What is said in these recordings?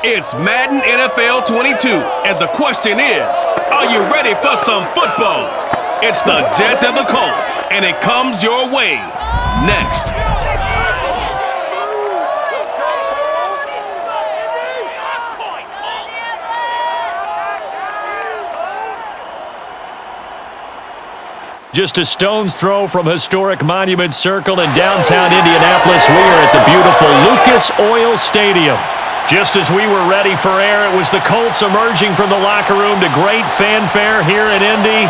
It's Madden NFL 22, and the question is, are you ready for some football? It's the Jets and the Colts, and it comes your way next. Just a stone's throw from historic Monument Circle in downtown Indianapolis. We are at the beautiful Lucas Oil Stadium. Just as we were ready for air, it was the Colts emerging from the locker room to great fanfare here in Indy.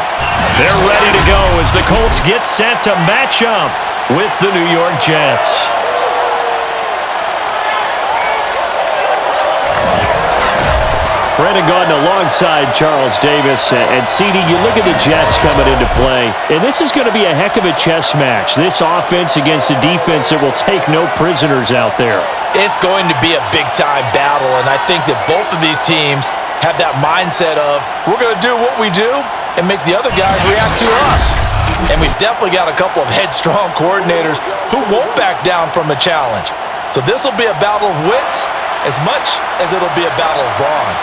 They're ready to go as the Colts get set to match up with the New York Jets. Brandon Gaudin alongside Charles Davis. And CD, you look at the Jets coming into play, and this is going to be a heck of a chess match. This offense against a defense that will take no prisoners out there. It's going to be a big-time battle, and I think that both of these teams have that mindset of, we're going to do what we do and make the other guys react to us. And we've definitely got a couple of headstrong coordinators who won't back down from a challenge. So this will be a battle of wits as much as it'll be a battle of brawn.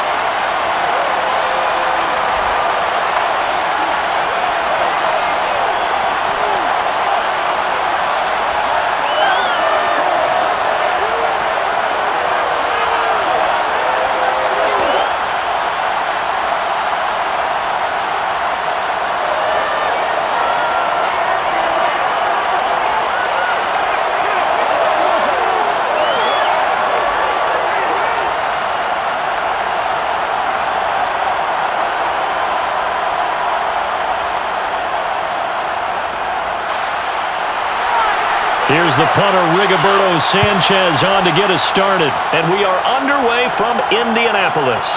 Here's the punter, Rigoberto Sanchez, on to get us started. And we are underway from Indianapolis.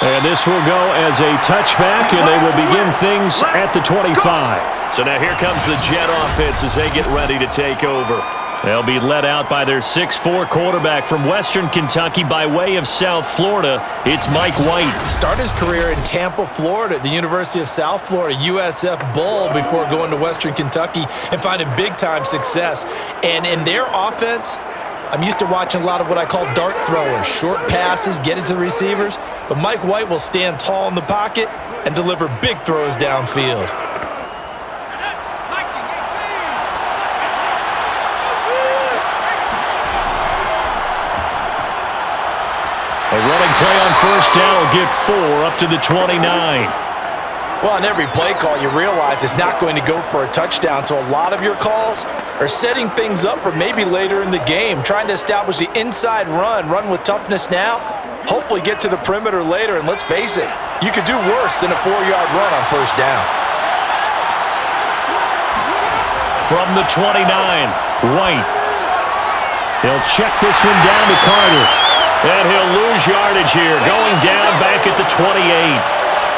And this will go as a touchback, and they will begin things at the 25. So now here comes the Jet offense as they get ready to take over. They'll be led out by their 6'4" quarterback from Western Kentucky by way of South Florida. It's Mike White. Started his career in Tampa, Florida, at the University of South Florida, USF Bull, before going to Western Kentucky and finding big-time success. And in their offense, I'm used to watching a lot of what I call dart throwers, short passes, get it to the receivers. But Mike White will stand tall in the pocket and deliver big throws downfield. A running play on first down will get 4 up to the 29. Well, on every play call, you realize it's not going to go for a touchdown, so a lot of your calls are setting things up for maybe later in the game, trying to establish the inside run with toughness now, hopefully get to the perimeter later, and let's face it, you could do worse than a 4-yard run on first down. From the 29, White. He'll check this one down to Carter. And he'll lose yardage here, going down back at the 28.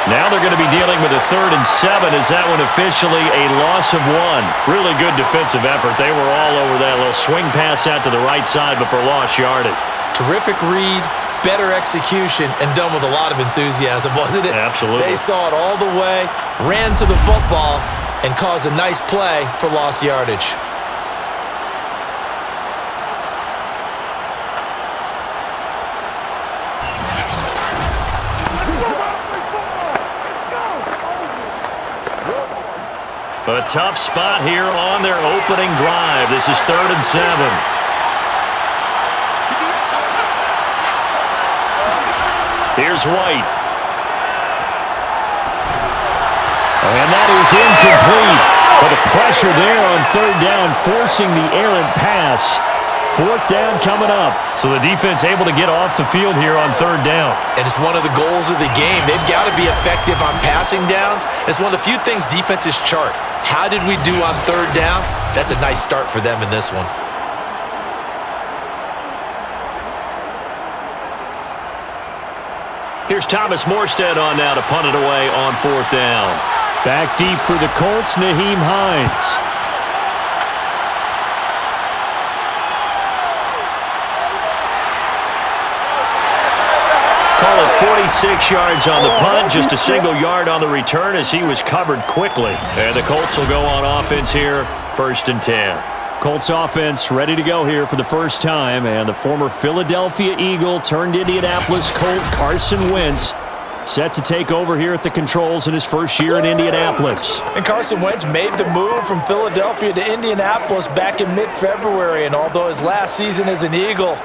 Now they're going to be dealing with a 3rd and 7. Is that one officially a loss of 1? Really good defensive effort. They were all over that little swing pass out to the right side before lost yardage. Terrific read, better execution, and done with a lot of enthusiasm, wasn't it? Absolutely. They saw it all the way, ran to the football, and caused a nice play for lost yardage. A tough spot here on their opening drive. This is 3rd and 7. Here's White. And that is incomplete. But a pressure there on 3rd down, forcing the errant pass. 4th down coming up. So the defense able to get off the field here on 3rd down. And it's one of the goals of the game. They've got to be effective on passing downs. It's one of the few things defenses chart. How did we do on 3rd down? That's a nice start for them in this one. Here's Thomas Morstead on now to punt it away on 4th down. Back deep for the Colts, Nyheim Hines. Call it 46 yards on the punt, just a single yard on the return as he was covered quickly. And the Colts will go on offense here, 1st and 10. Colts offense ready to go here for the first time, and the former Philadelphia Eagle turned Indianapolis Colt Carson Wentz set to take over here at the controls in his first year in Indianapolis. And Carson Wentz made the move from Philadelphia to Indianapolis back in mid-February, and although his last season as an Eagle,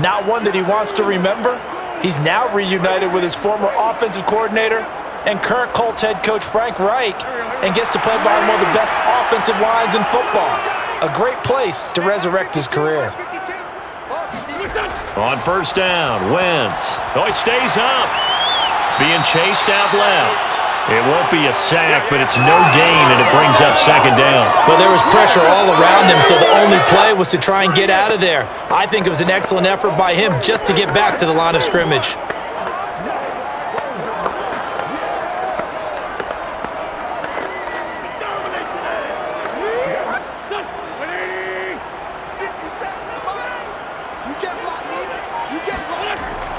not one that he wants to remember, he's now reunited with his former offensive coordinator and current Colts head coach Frank Reich, and gets to play behind one of the best offensive lines in football. A great place to resurrect his career. On first down, Wentz. Oh, he stays up. Being chased out left. It won't be a sack, but it's no gain, and it brings up second down. Well, there was pressure all around him, so the only play was to try and get out of there. I think it was an excellent effort by him just to get back to the line of scrimmage.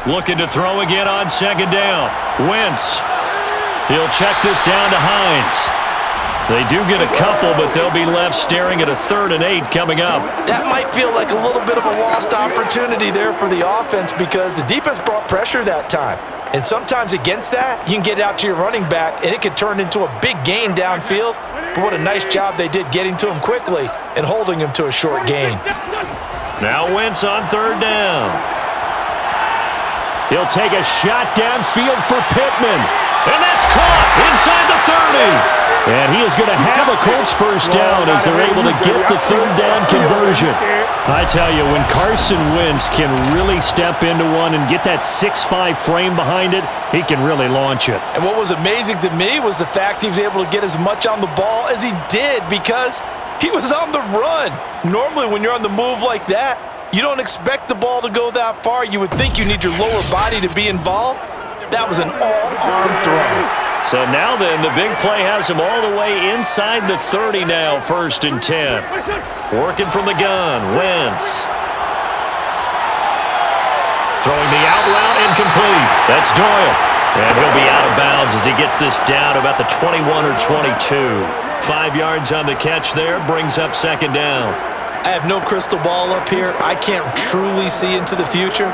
Looking to throw again on second down. Wentz. He'll check this down to Hines. They do get a couple, but they'll be left staring at a 3rd and 8 coming up. That might feel like a little bit of a lost opportunity there for the offense because the defense brought pressure that time. And sometimes against that, you can get out to your running back, and it could turn into a big gain downfield. But what a nice job they did getting to him quickly and holding him to a short gain. Now Wentz on 3rd down. He'll take a shot downfield for Pittman. And that's caught inside the 30. And he is going to have a Colts first down as they're able to get the 3rd down conversion. I tell you, when Carson Wentz can really step into one and get that 6'5" frame behind it, he can really launch it. And what was amazing to me was the fact he was able to get as much on the ball as he did because he was on the run. Normally when you're on the move like that, you don't expect the ball to go that far. You would think you need your lower body to be involved. That was an all-arm throw. So now then, the big play has him all the way inside the 30 now, 1st and 10. Working from the gun, Wentz. Throwing the out route incomplete. That's Doyle. And he'll be out of bounds as he gets this down about the 21 or 22. 5 yards on the catch there, brings up second down. I have no crystal ball up here. I can't truly see into the future.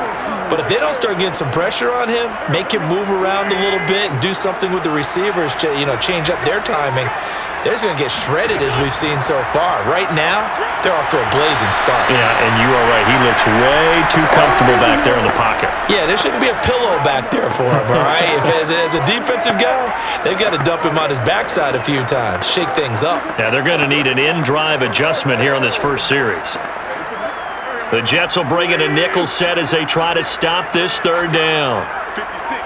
But if they don't start getting some pressure on him, make him move around a little bit and do something with the receivers, change up their timing, they're just going to get shredded as we've seen so far. Right now, they're off to a blazing start. Yeah, and you are right. He looks way too comfortable back there in the pocket. Yeah, there shouldn't be a pillow back there for him, all right? As a defensive guy, they've got to dump him on his backside a few times, shake things up. Yeah, they're going to need an in-drive adjustment here on this first series. The Jets will bring in a nickel set as they try to stop this 3rd down. 56.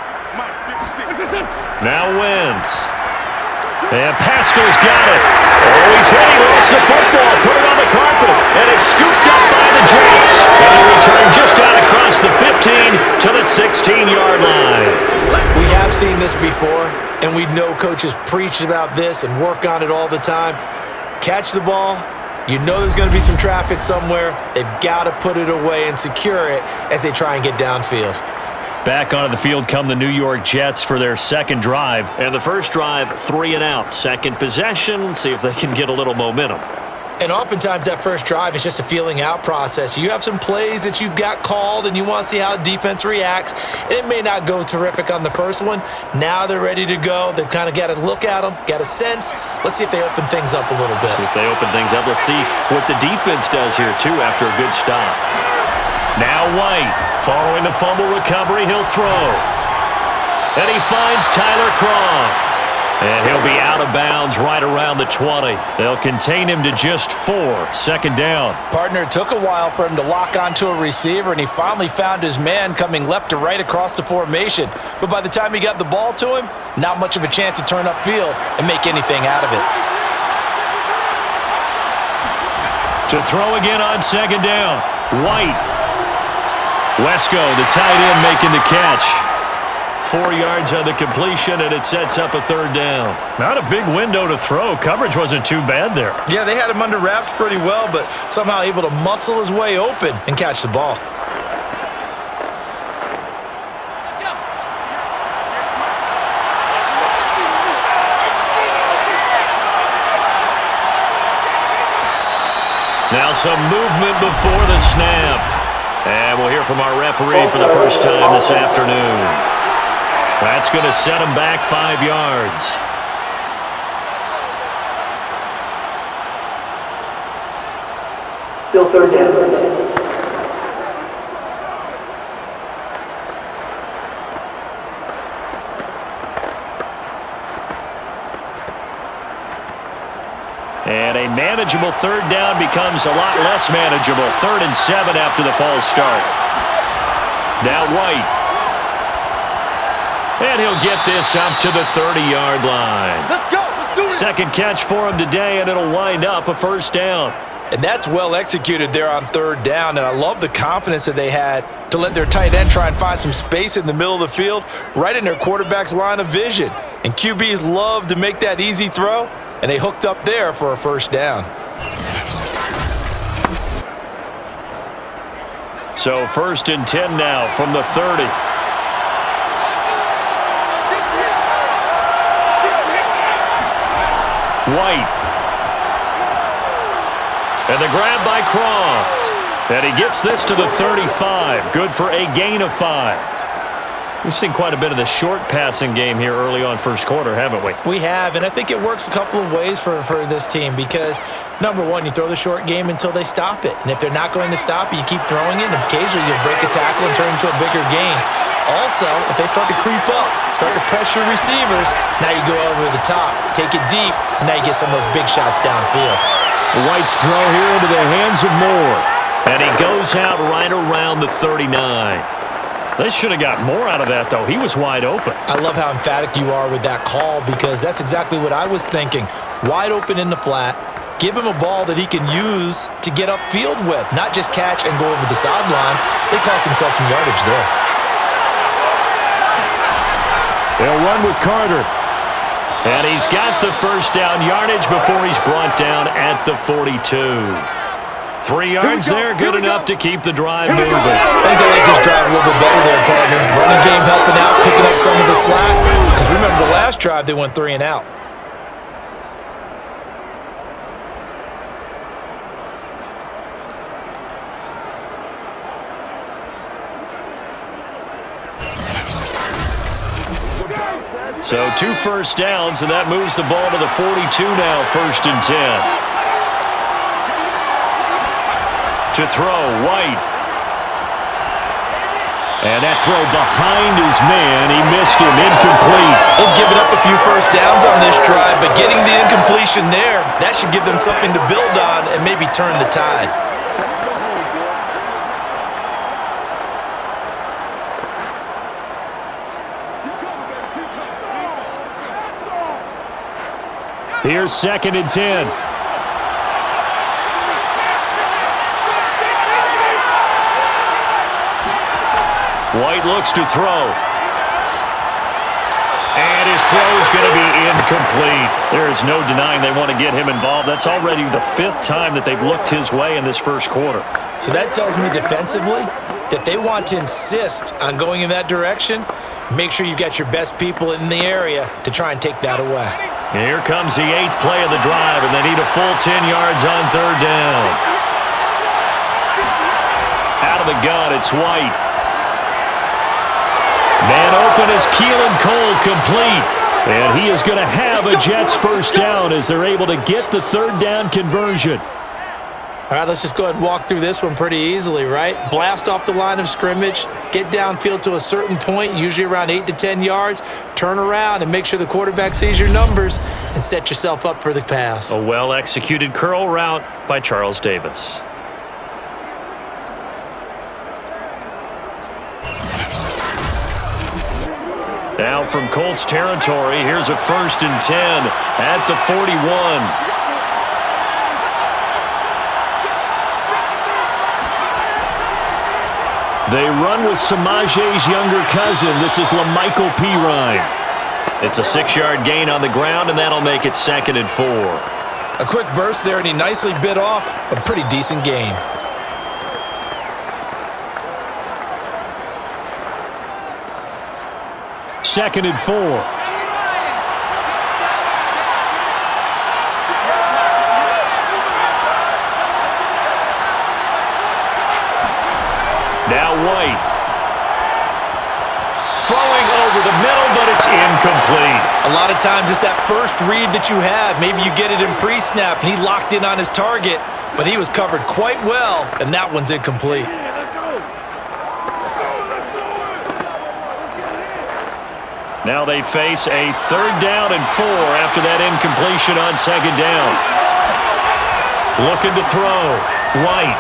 Now Wentz. And Pascal's got it. Oh, he's hit. He lost the football. Put it on the carpet. And it's scooped up by the Jets. And he returned just out across the 15 to the 16-yard line. We have seen this before, and we know coaches preach about this and work on it all the time. Catch the ball. You know there's going to be some traffic somewhere. They've got to put it away and secure it as they try and get downfield. Back onto the field come the New York Jets for their second drive. And the first drive, 3 and out. Second possession, see if they can get a little momentum. And oftentimes that first drive is just a feeling out process. You have some plays that you've got called and you want to see how defense reacts. And it may not go terrific on the first one. Now they're ready to go. They've kind of got to look at them, got a sense. Let's see if they open things up a little bit. See if they open things up. Let's see what the defense does here, too, after a good stop. Now White, following the fumble recovery, he'll throw. And he finds Tyler Kroft. And he'll be out of bounds right around the 20. They'll contain him to just 4. Second down. Partner, it took a while for him to lock onto a receiver, and he finally found his man coming left to right across the formation. But by the time he got the ball to him, not much of a chance to turn upfield and make anything out of it. To throw again on second down. White. Wesco, the tight end, making the catch. 4 yards on the completion, and it sets up a third down. Not a big window to throw. Coverage wasn't too bad there. Yeah, they had him under wraps pretty well, but somehow able to muscle his way open and catch the ball. Now some movement before the snap. And we'll hear from our referee for the first time this afternoon. That's going to set him back 5 yards. Still third down. And a manageable third down becomes a lot less manageable. 3rd and 7 after the false start. Now White. And he'll get this up to the 30-yard line. Let's go. Let's do it. Second catch for him today, and it'll wind up a first down. And that's well executed there on 3rd down, and I love the confidence that they had to let their tight end try and find some space in the middle of the field, right in their quarterback's line of vision. And QBs love to make that easy throw, and they hooked up there for a first down. So 1st and 10 now from the 30. White. And the grab by Croft. And he gets this to the 35. Good for a gain of 5. We've seen quite a bit of the short passing game here early on first quarter, haven't we? We have, and I think it works a couple of ways for this team because, number one, you throw the short game until they stop it. And if they're not going to stop it, you keep throwing it, and occasionally you'll break a tackle and turn it into a bigger gain. Also, if they start to creep up, start to pressure receivers, now you go over the top, take it deep, and now you get some of those big shots downfield. White's throw here into the hands of Moore. And he goes out right around the 39. They should have got more out of that, though. He was wide open. I love how emphatic you are with that call because that's exactly what I was thinking. Wide open in the flat. Give him a ball that he can use to get upfield with, not just catch and go over the sideline. They cost themselves some yardage there. They'll run with Carter. And he's got the first down yardage before he's brought down at the 42. 3 yards there, good enough to keep the drive moving. I think they like this drive a little bit better there, partner. Running game helping out, picking up some of the slack. Because remember, the last drive, they went 3 and out. So 2 first downs, and that moves the ball to the 42 now, 1st and 10. To throw, White. And that throw behind his man. He missed him, incomplete. They've given up a few first downs on this drive, but getting the incompletion there, that should give them something to build on and maybe turn the tide. Here's 2nd and 10. White looks to throw. And his throw is going to be incomplete. There is no denying they want to get him involved. That's already the 5th time that they've looked his way in this first quarter. So that tells me defensively that they want to insist on going in that direction. Make sure you've got your best people in the area to try and take that away. And here comes the 8th play of the drive, and they need a full 10 yards on 3rd down. Out of the gun, it's White. Man open is Keelan Cole, complete. And he is going to have a Jets first down as they're able to get the 3rd down conversion. All right, let's just go ahead and walk through this one pretty easily, right? Blast off the line of scrimmage, get downfield to a certain point, usually around 8 to 10 yards, turn around and make sure the quarterback sees your numbers and set yourself up for the pass. A well-executed curl route by Charles Davis. Now from Colts territory, here's a 1st and 10 at the 41. They run with Samaje's younger cousin. This is LaMichael Pirine. It's a 6-yard gain on the ground, and that'll make it 2nd and 4. A quick burst there, and he nicely bit off a pretty decent gain. Second and 4. Now White. Throwing over the middle, but it's incomplete. A lot of times it's that first read that you have. Maybe you get it in pre-snap, and he locked in on his target, but he was covered quite well, and that one's incomplete. Now they face a 3rd down and 4 after that incompletion on 2nd down. Looking to throw. White.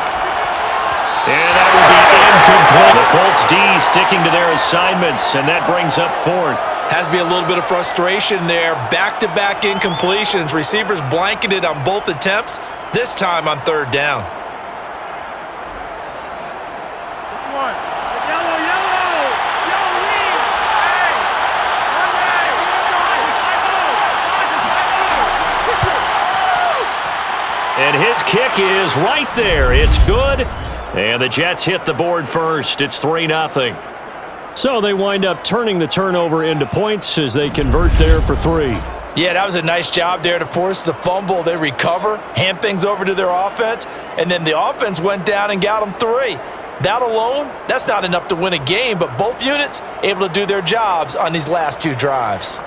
And that will be incomplete. The Colts D sticking to their assignments, and that brings up 4th. Has to be a little bit of frustration there. Back-to-back incompletions. Receivers blanketed on both attempts, this time on 3rd down. And his kick is right there. It's good. And the Jets hit the board first. It's 3-0. So they wind up turning the turnover into points as they convert there for 3. Yeah, that was a nice job there to force the fumble. They recover, hand things over to their offense, and then the offense went down and got them 3. That alone, that's not enough to win a game, but both units able to do their jobs on these last 2 drives.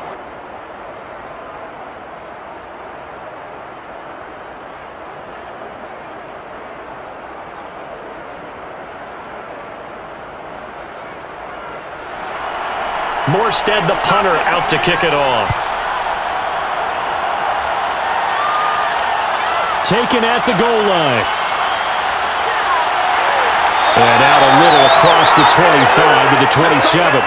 Morstead, the punter, out to kick it off. Taken at the goal line. And out a little across the 25 to the 27.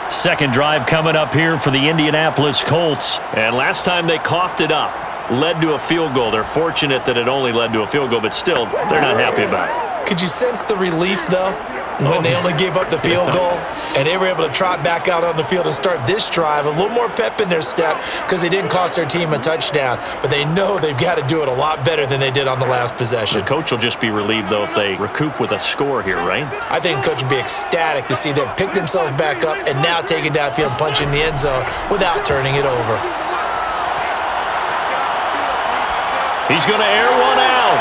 Second drive coming up here for the Indianapolis Colts. And last time they coughed it up, led to a field goal. They're fortunate that it only led to a field goal, but still, they're not happy about it. Could you sense the relief, though, when they only gave up the field goal and they were able to trot back out on the field and start this drive? A little more pep in their step because they didn't cost their team a touchdown, but they know they've got to do it a lot better than they did on the last possession. The coach will just be relieved, though, if they recoup with a score here, right? I think the coach will be ecstatic to see them pick themselves back up and now take it downfield and punch in the end zone without turning it over. He's going to air one out.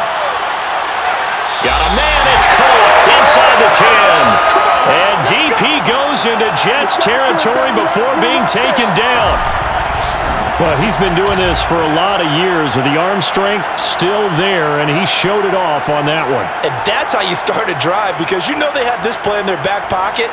Got a man, it's caught inside the 10. And DP goes into Jets territory before being taken down. Well, he's been doing this for a lot of years with the arm strength still there, and he showed it off on that one. And that's how you start a drive, because you know they had this play in their back pocket,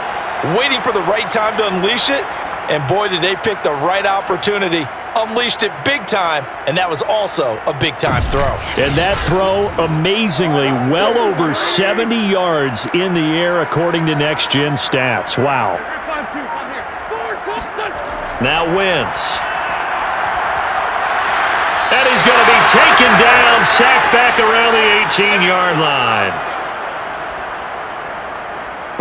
waiting for the right time to unleash it. And boy, did they pick the right opportunity, unleashed it big time, and that was also a big-time throw. And that throw, amazingly, well over 70 yards in the air according to Next Gen Stats. Wow. Now Wentz. And he's going to be taken down, sacked back around the 18-yard line.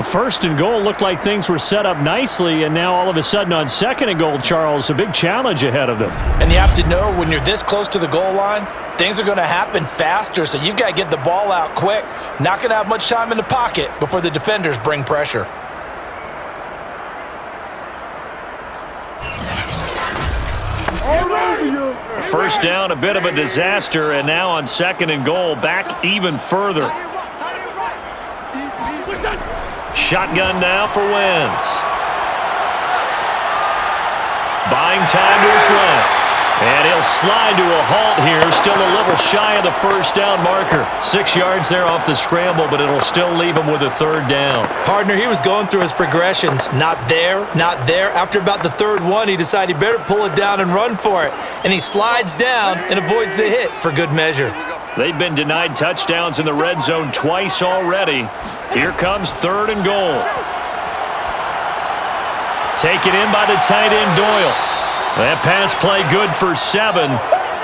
First and goal looked like things were set up nicely, and now all of a sudden on 2nd and goal, Charles, a big challenge ahead of them. And you have to know when you're this close to the goal line, things are going to happen faster, so you've got to get the ball out quick. Not going to have much time in the pocket before the defenders bring pressure. First down, a bit of a disaster, and now on 2nd and goal, back even further. Shotgun now for Wentz. Buying time to his left. And he'll slide to a halt here, still a little shy of the first down marker. 6 yards there off the scramble, but it'll still leave him with a 3rd down. Partner, he was going through his progressions. Not there, not there. After about the 3rd one, he decided he better pull it down and run for it. And he slides down and avoids the hit for good measure. They've been denied touchdowns in the red zone twice already. Here comes 3rd and goal. Taken in by the tight end Doyle. That pass play good for 7,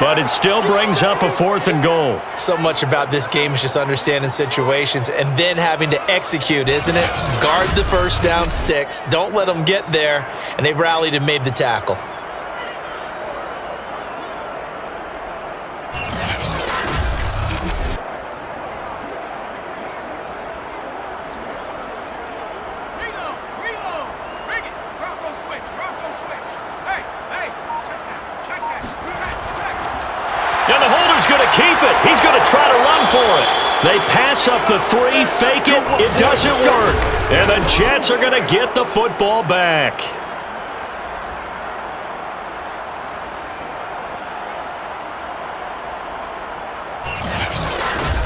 but it still brings up a 4th and goal. So much about this game is just understanding situations and then having to execute, isn't it? Guard the first down sticks. Don't let them get there. And they rallied and made the tackle. He's going to keep it. He's going to try to run for it. They pass up the 3, fake it. It doesn't work. And the Jets are going to get the football back.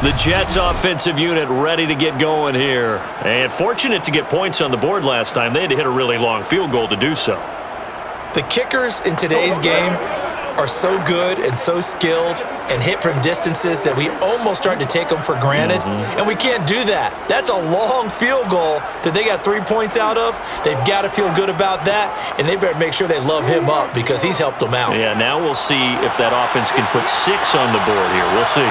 The Jets offensive unit ready to get going here. And fortunate to get points on the board last time. They had to hit a really long field goal to do so. The kickers in today's game are so good and so skilled and hit from distances that we almost start to take them for granted. And we can't do that. That's a long field goal that they got 3 points out of. They've got to feel good about that, and they better make sure they love him up because he's helped them out. Yeah, now we'll see if that offense can put 6 on the board here. We'll see.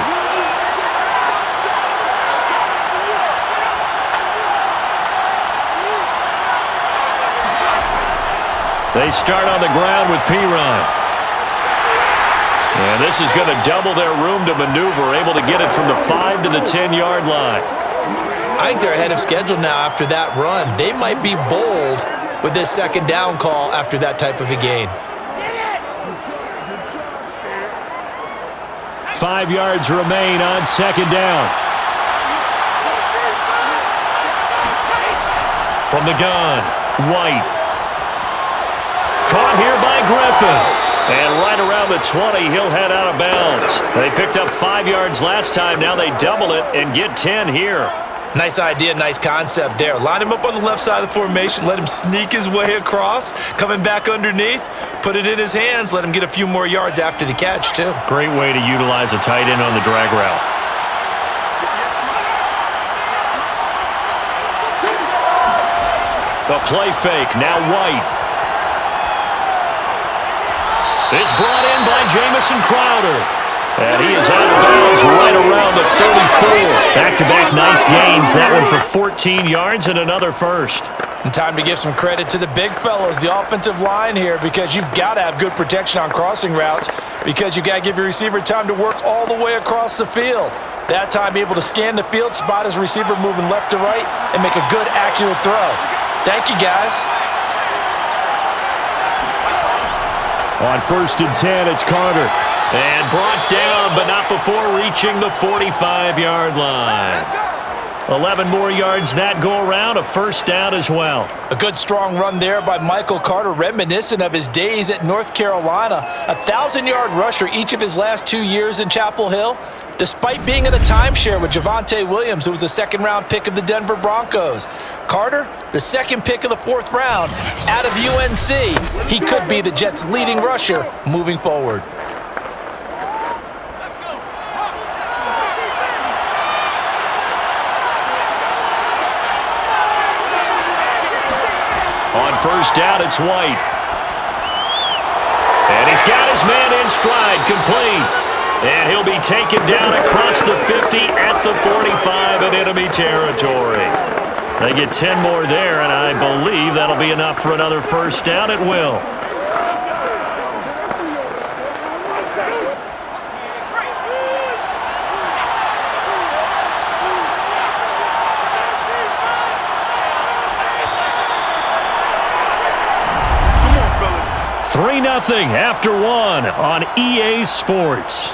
They start on the ground with P-Ryan. And this is going to double their room to maneuver, able to get it from the 5 to the 10-yard line. I think they're ahead of schedule now after that run. They might be bold with this second down call after that type of a gain. 5 yards remain on second down. From the gun, White. Caught here by Griffin. And right around the 20, he'll head out of bounds. They picked up 5 yards last time. Now they double it and get 10 here. Nice idea, nice concept there. Line him up on the left side of the formation. Let him sneak his way across. Coming back underneath. Put it in his hands. Let him get a few more yards after the catch, too. Great way to utilize a tight end on the drag route. The play fake. Now White. It's brought in by Jamison Crowder. And he is out of bounds right around the 34. Back-to-back nice gains. That one for 14 yards and another first. And time to give some credit to the big fellows, the offensive line here, because you've got to have good protection on crossing routes because you've got to give your receiver time to work all the way across the field. That time able to scan the field, spot his receiver moving left to right, and make a good, accurate throw. Thank you, guys. On 1st and 10, it's Carter. And brought down, but not before reaching the 45-yard line. 11 more yards that go around, a first down as well. A good strong run there by Michael Carter, reminiscent of his days at North Carolina. A 1,000-yard rusher each of his last 2 years in Chapel Hill. Despite being in a timeshare with Javonte Williams, who was a second-round pick of the Denver Broncos. Carter, the second pick of the 4th round, out of UNC. He could be the Jets' leading rusher moving forward. On 1st down, it's White. And he's got his man in stride, complete. And he'll be taken down across the 50 at the 45 in enemy territory. They get 10 more there, and I believe that'll be enough for another first down. It will. Come on, fellas. 3-0 after 1 on EA Sports.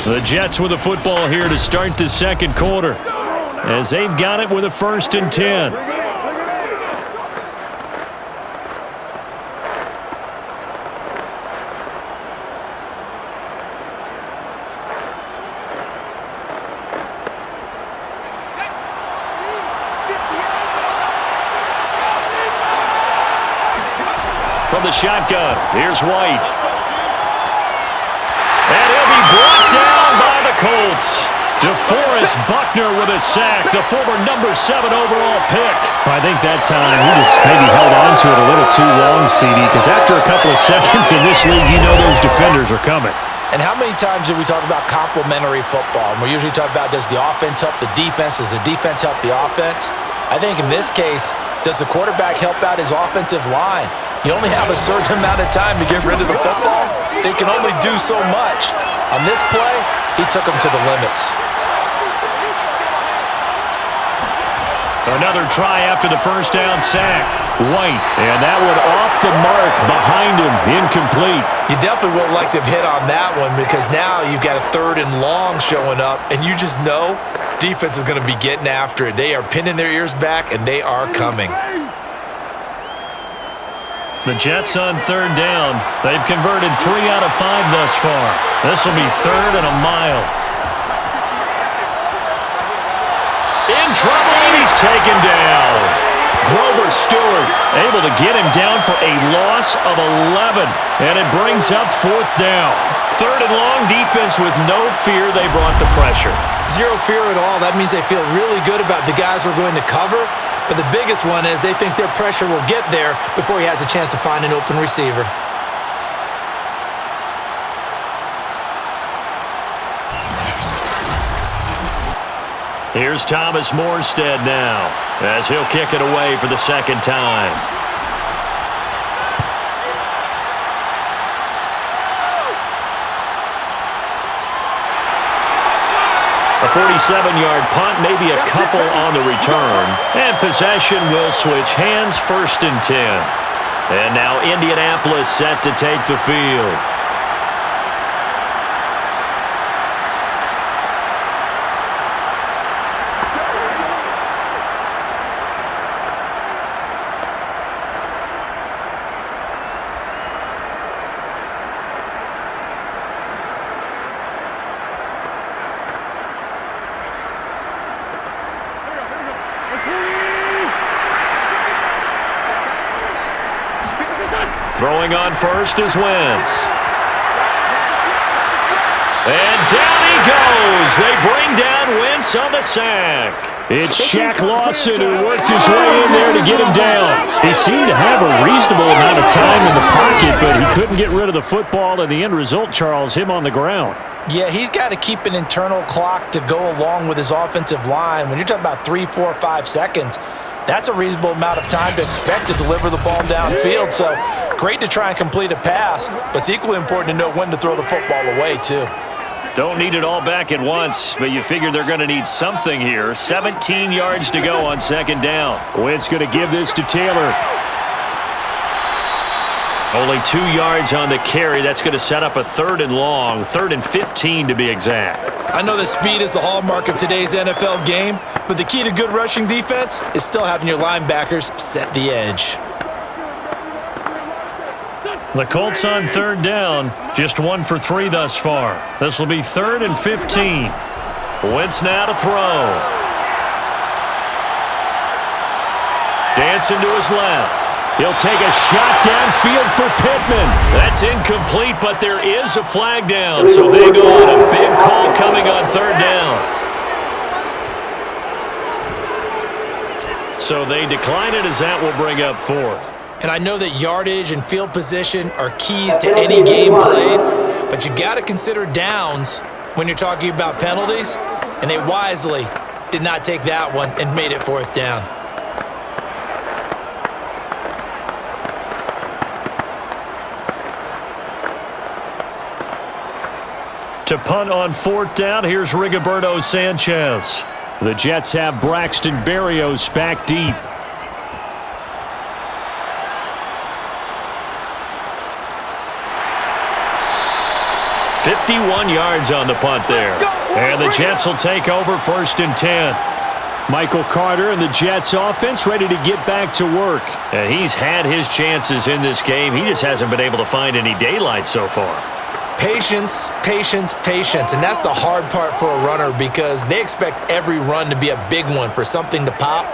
The Jets with the football here to start the second quarter, as they've got it with a 1st and 10. From the shotgun, here's White. And he'll be brought down by the Colts. DeForest Buckner with a sack, the former number 7 overall pick. I think that time he just maybe held on to it a little too long, CD, because after a couple of seconds in this league, you know those defenders are coming. And how many times do we talk about complementary football? And we usually talk about, does the offense help the defense? Does the defense help the offense? I think in this case, does the quarterback help out his offensive line? You only have a certain amount of time to get rid of the football. They can only do so much. On this play, he took them to the limits. Another try after the first down sack. White, and that one off the mark behind him, incomplete. You definitely would like to have hit on that one because now you've got a 3rd and long showing up, and you just know defense is going to be getting after it. They are pinning their ears back, and they are coming. The Jets on 3rd down. They've converted 3 out of 5 thus far. This will be 3rd and a mile. In trouble, and he's taken down. Grover Stewart able to get him down for a loss of 11, and it brings up 4th down. 3rd and long, defense with no fear. They brought the pressure. Zero fear at all. That means they feel really good about the guys who are going to cover, but the biggest one is they think their pressure will get there before he has a chance to find an open receiver. Here's Thomas Morstead now, as he'll kick it away for the 2nd time. A 47-yard punt, maybe a couple on the return. And possession will switch hands, 1st and 10. And now Indianapolis set to take the field. Throwing on first is Wentz. And down he goes. They bring down Wentz on the sack. It's Shaq Lawson who worked his way in there to get him down. He seemed to have a reasonable amount of time in the pocket, but he couldn't get rid of the football, and the end result, Charles, him on the ground. Yeah, he's got to keep an internal clock to go along with his offensive line. When you're talking about 3, 4, 5 seconds, that's a reasonable amount of time to expect to deliver the ball downfield. So great to try and complete a pass, but it's equally important to know when to throw the football away, too. Don't need it all back at once, but you figure they're going to need something here. 17 yards to go on 2nd down. Wentz going to give this to Taylor. Only 2 yards on the carry. That's going to set up a 3rd and long, 3rd and 15 to be exact. I know that speed is the hallmark of today's NFL game, but the key to good rushing defense is still having your linebackers set the edge. The Colts on 3rd down, just 1 for 3 thus far. This will be 3rd and 15. Wentz now to throw. Dancing to his left. He'll take a shot downfield for Pittman. That's incomplete, but there is a flag down. So they go on a big call coming on 3rd down. So they decline it as that will bring up 4th. And I know that yardage and field position are keys to any game played, but you've got to consider downs when you're talking about penalties, and they wisely did not take that one and made it 4th down. To punt on 4th down, here's Rigoberto Sanchez. The Jets have Braxton Berrios back deep. 51 yards on the punt there. And the Jets will take over 1st and 10. Michael Carter and the Jets offense ready to get back to work. And he's had his chances in this game. He just hasn't been able to find any daylight so far. Patience, patience, patience. And that's the hard part for a runner because they expect every run to be a big one for something to pop.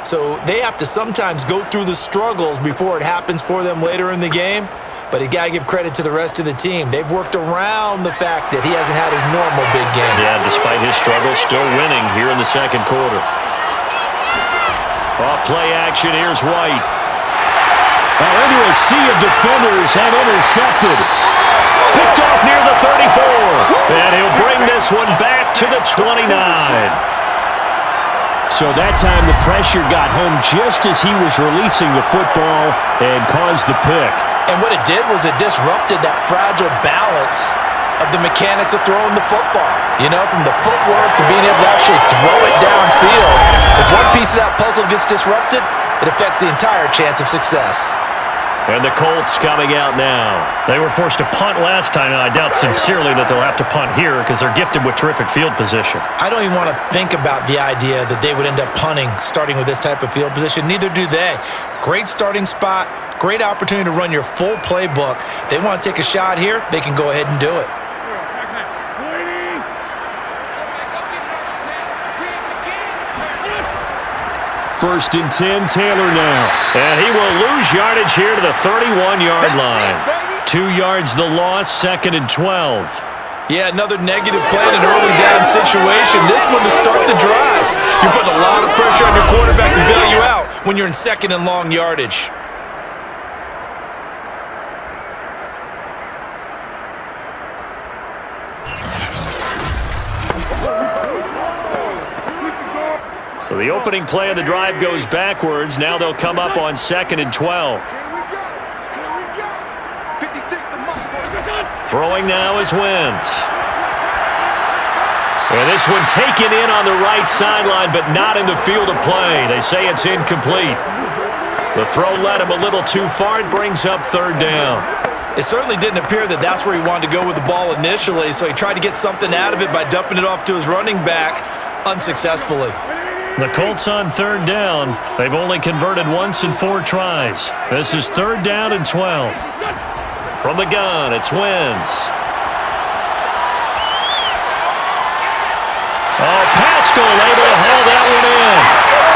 So they have to sometimes go through the struggles before it happens for them later in the game. But you got to give credit to the rest of the team. They've worked around the fact that he hasn't had his normal big game. Yeah, despite his struggles, still winning here in the 2nd quarter. Off play action, here's White. Now into a sea of defenders and intercepted. Picked off near the 34. And he'll bring this one back to the 29. So that time the pressure got home just as he was releasing the football and caused the pick. And what it did was it disrupted that fragile balance of the mechanics of throwing the football. You know, from the footwork to being able to actually throw it downfield. If one piece of that puzzle gets disrupted, it affects the entire chance of success. And the Colts coming out now. They were forced to punt last time, and I doubt sincerely that they'll have to punt here because they're gifted with terrific field position. I don't even want to think about the idea that they would end up punting starting with this type of field position. Neither do they. Great starting spot, great opportunity to run your full playbook. If they want to take a shot here, they can go ahead and do it. First and 10, Taylor now. And he will lose yardage here to the 31-yard line. 2 yards the loss, 2nd and 12. Yeah, another negative play in an early down situation. This one to start the drive. You're putting a lot of pressure on your quarterback to bail you out when you're in 2nd and long yardage. So the opening play of the drive goes backwards. Now they'll come up on 2nd and 12. Throwing now is Wentz. And this one taken in on the right sideline, but not in the field of play. They say it's incomplete. The throw led him a little too far. It brings up 3rd down. It certainly didn't appear that that's where he wanted to go with the ball initially, so he tried to get something out of it by dumping it off to his running back unsuccessfully. The Colts on 3rd down. They've only converted once in 4 tries. This is 3rd down and 12. From the gun, it's Wentz. Oh, Pascal able to haul that one in.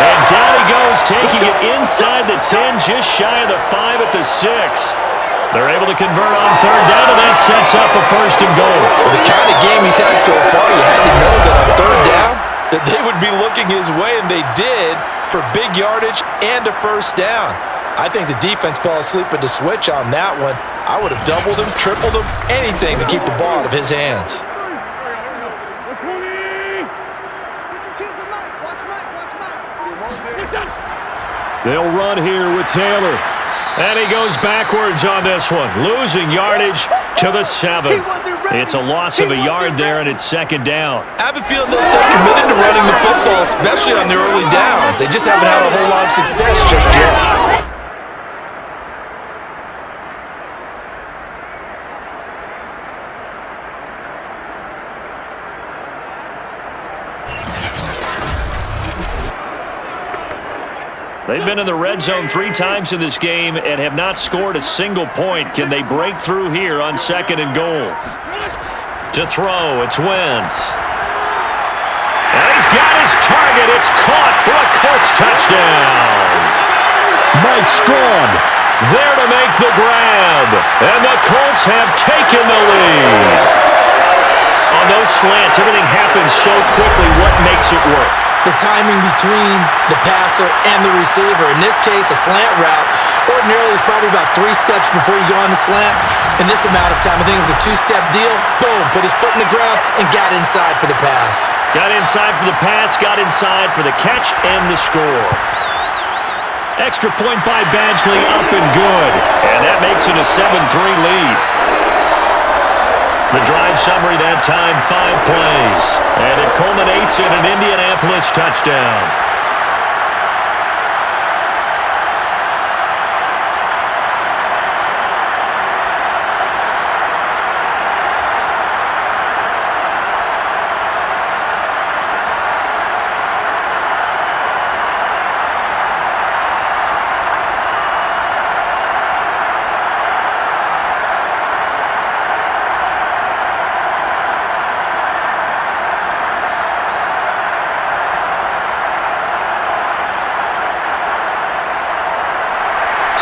And down he goes, taking it inside the 10, just shy of the 5 at the 6. They're able to convert on 3rd down, and that sets up a 1st and goal. With the kind of game he's had so far, you had to know that on 3rd down, that they would be looking his way, and they did, for big yardage and a 1st down. I think the defense fell asleep at the switch on that one. I would have doubled him, tripled him, anything to keep the ball out of his hands. They'll run here with Taylor. And he goes backwards on this one, losing yardage to the 7. It's a loss of a yard there, and it's 2nd down. I have a feeling they'll stay committed to running the football, especially on the early downs. They just haven't had a whole lot of success just yet. They've been in the red zone 3 times in this game and have not scored a single point. Can they break through here on 2nd and goal? To throw, it's Wentz. And he's got his target. It's caught for a Colts touchdown. Mike Strong there to make the grab. And the Colts have taken the lead. On those slants, everything happens so quickly. What makes it work? The timing between the passer and the receiver. In this case, a slant route. Ordinarily, it's probably about 3 steps before you go on the slant. In this amount of time, I think it was a 2-step deal. Boom, put his foot in the ground and got inside for the pass. Got inside for the pass, got inside for the catch and the score. Extra point by Badgley, up and good. And that makes it a 7-3 lead. The drive summary that time, 5 plays. And it culminates in an Indianapolis touchdown.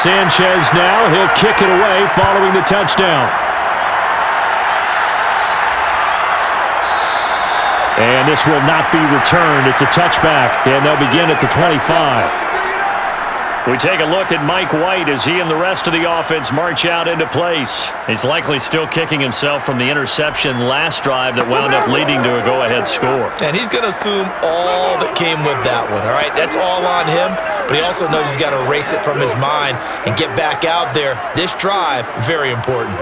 Sanchez now, he'll kick it away following the touchdown. And this will not be returned. It's a touchback, and they'll begin at the 25. We take a look at Mike White as he and the rest of the offense march out into place. He's likely still kicking himself from the interception last drive that wound up leading to a go-ahead score. And he's going to assume all that came with that one, all right? That's all on him, but he also knows he's got to erase it from his mind and get back out there. This drive, very important.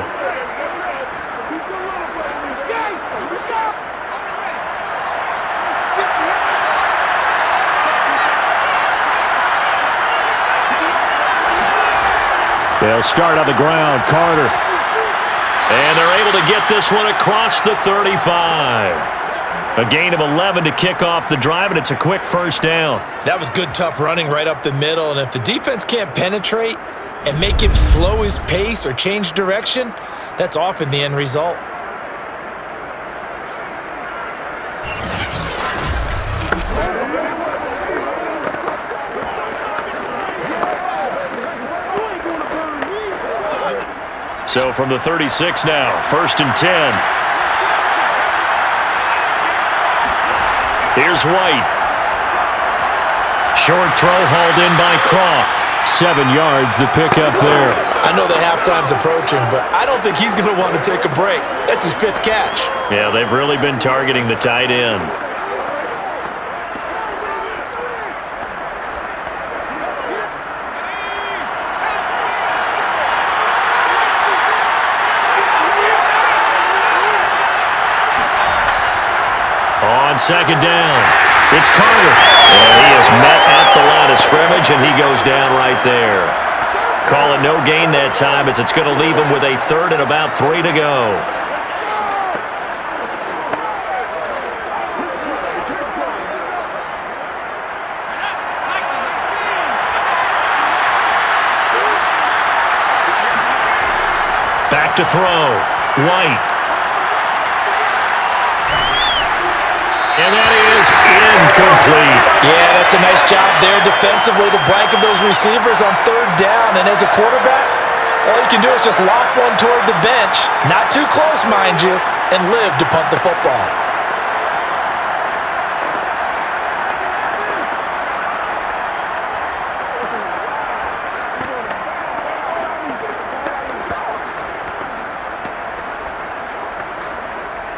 start on the ground. Carter. And they're able to get this one across the 35. A gain of 11 to kick off the drive, and it's a quick first down. That was good, tough running right up the middle, and if the defense can't penetrate and make him slow his pace or change direction, that's often the end result. So from the 36 now, 1st and 10. Here's White. Short throw hauled in by Croft. 7 yards the pickup there. I know the halftime's approaching, but I don't think he's going to want to take a break. That's his 5th catch. Yeah, they've really been targeting the tight end. On 2nd down, it's Carter. And he is met at the line of scrimmage, and he goes down right there. Call it no gain that time, as it's going to leave him with a 3rd and about 3 to go. Back to throw. White. And that is incomplete. Yeah, that's a nice job there defensively to blanket those receivers on 3rd down. And as a quarterback, all you can do is just lock one toward the bench, not too close, mind you, and live to punt the football.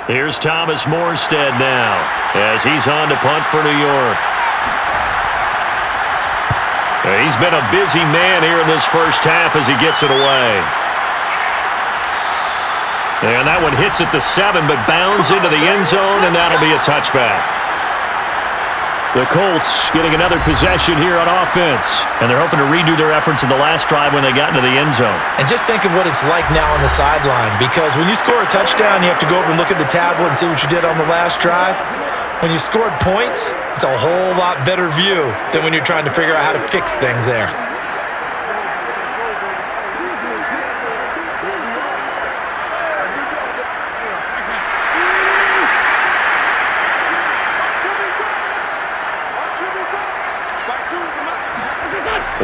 Here's Thomas Morstead now, as he's on to punt for New York. He's been a busy man here in this first half as he gets it away. And that one hits at the 7, but bounds into the end zone, and that'll be a touchback. The Colts getting another possession here on offense. And they're hoping to redo their efforts in the last drive when they got into the end zone. And just think of what it's like now on the sideline, because when you score a touchdown, you have to go over and look at the tablet and see what you did on the last drive. When you scored points, it's a whole lot better view than when you're trying to figure out how to fix things there.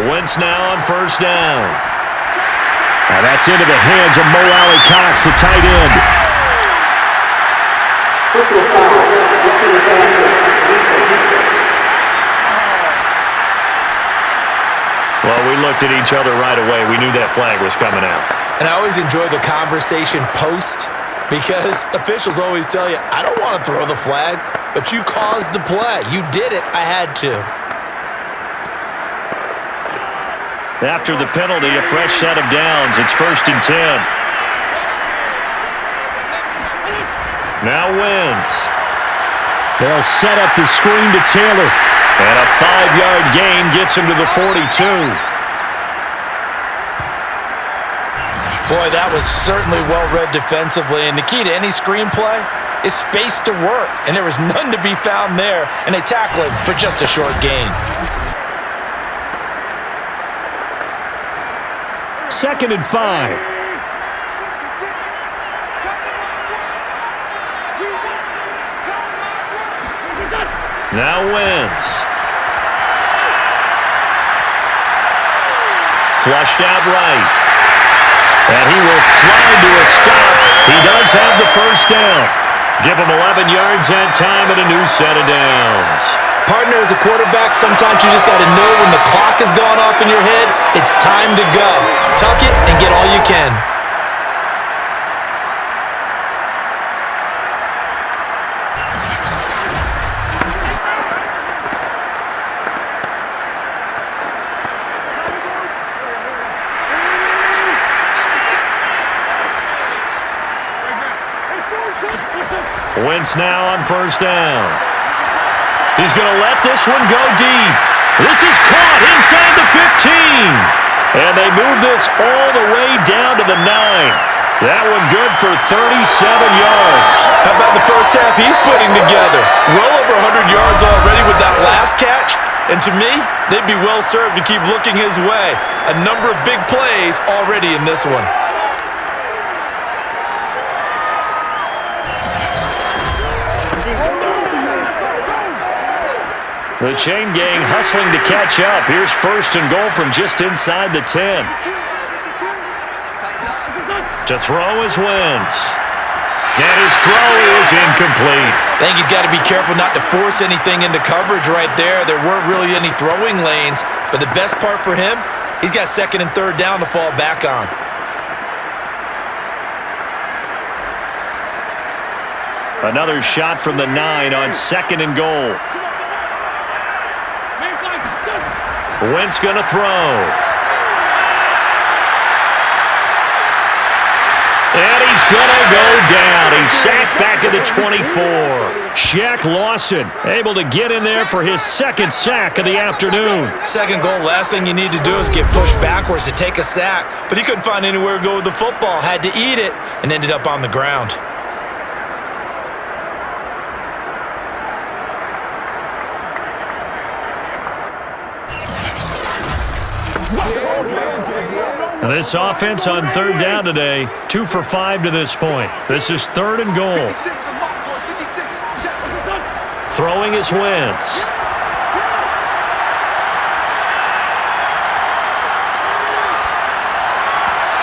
Wentz now on 1st down. Now that's into the hands of Mo Alley-Cox, the tight end. Well, we looked at each other right away. We knew that flag was coming out. And I always enjoy the conversation post, because officials always tell you, I don't want to throw the flag, but you caused the play. You did it. I had to. After the penalty, a fresh set of downs. It's 1st and 10. Now Wentz. They'll set up the screen to Taylor. And a 5-yard gain gets him to the 42. Boy, that was certainly well-read defensively. And the key to any screenplay is space to work. And there was none to be found there. And they tackle him for just a short gain. 2nd and 5. Now Wentz. Flushed out right. And he will slide to a stop. He does have the 1st down. Give him 11 yards that time and a new set of downs. Partner, as a quarterback, sometimes you just got to know when the clock has gone off in your head, it's time to go. Tuck it and get all you can. Wentz now on 1st down. He's going to let this one go deep. This is caught inside the 15. And they move this all the way down to the 9. That one good for 37 yards. How about the first half he's putting together? Well over 100 yards already with that last catch. And to me, they'd be well served to keep looking his way. A number of big plays already in this one. The chain gang hustling to catch up. Here's first and goal from just inside the 10. To throw is Wentz. And his throw is incomplete. I think he's got to be careful not to force anything into coverage right there. There weren't really any throwing lanes. But the best part for him, he's got second and third down to fall back on. Another shot from the 9 on second and goal. Wentz going to throw. And he's going to go down. He's sacked back at the 24. Shaq Lawson able to get in there for his second sack of the afternoon. Second goal, last thing you need to do is get pushed backwards to take a sack. But he couldn't find anywhere to go with the football. Had to eat it and ended up on the ground. This offense on third down today, 2 for 5 to this point. This is third and goal. Throwing is Wentz.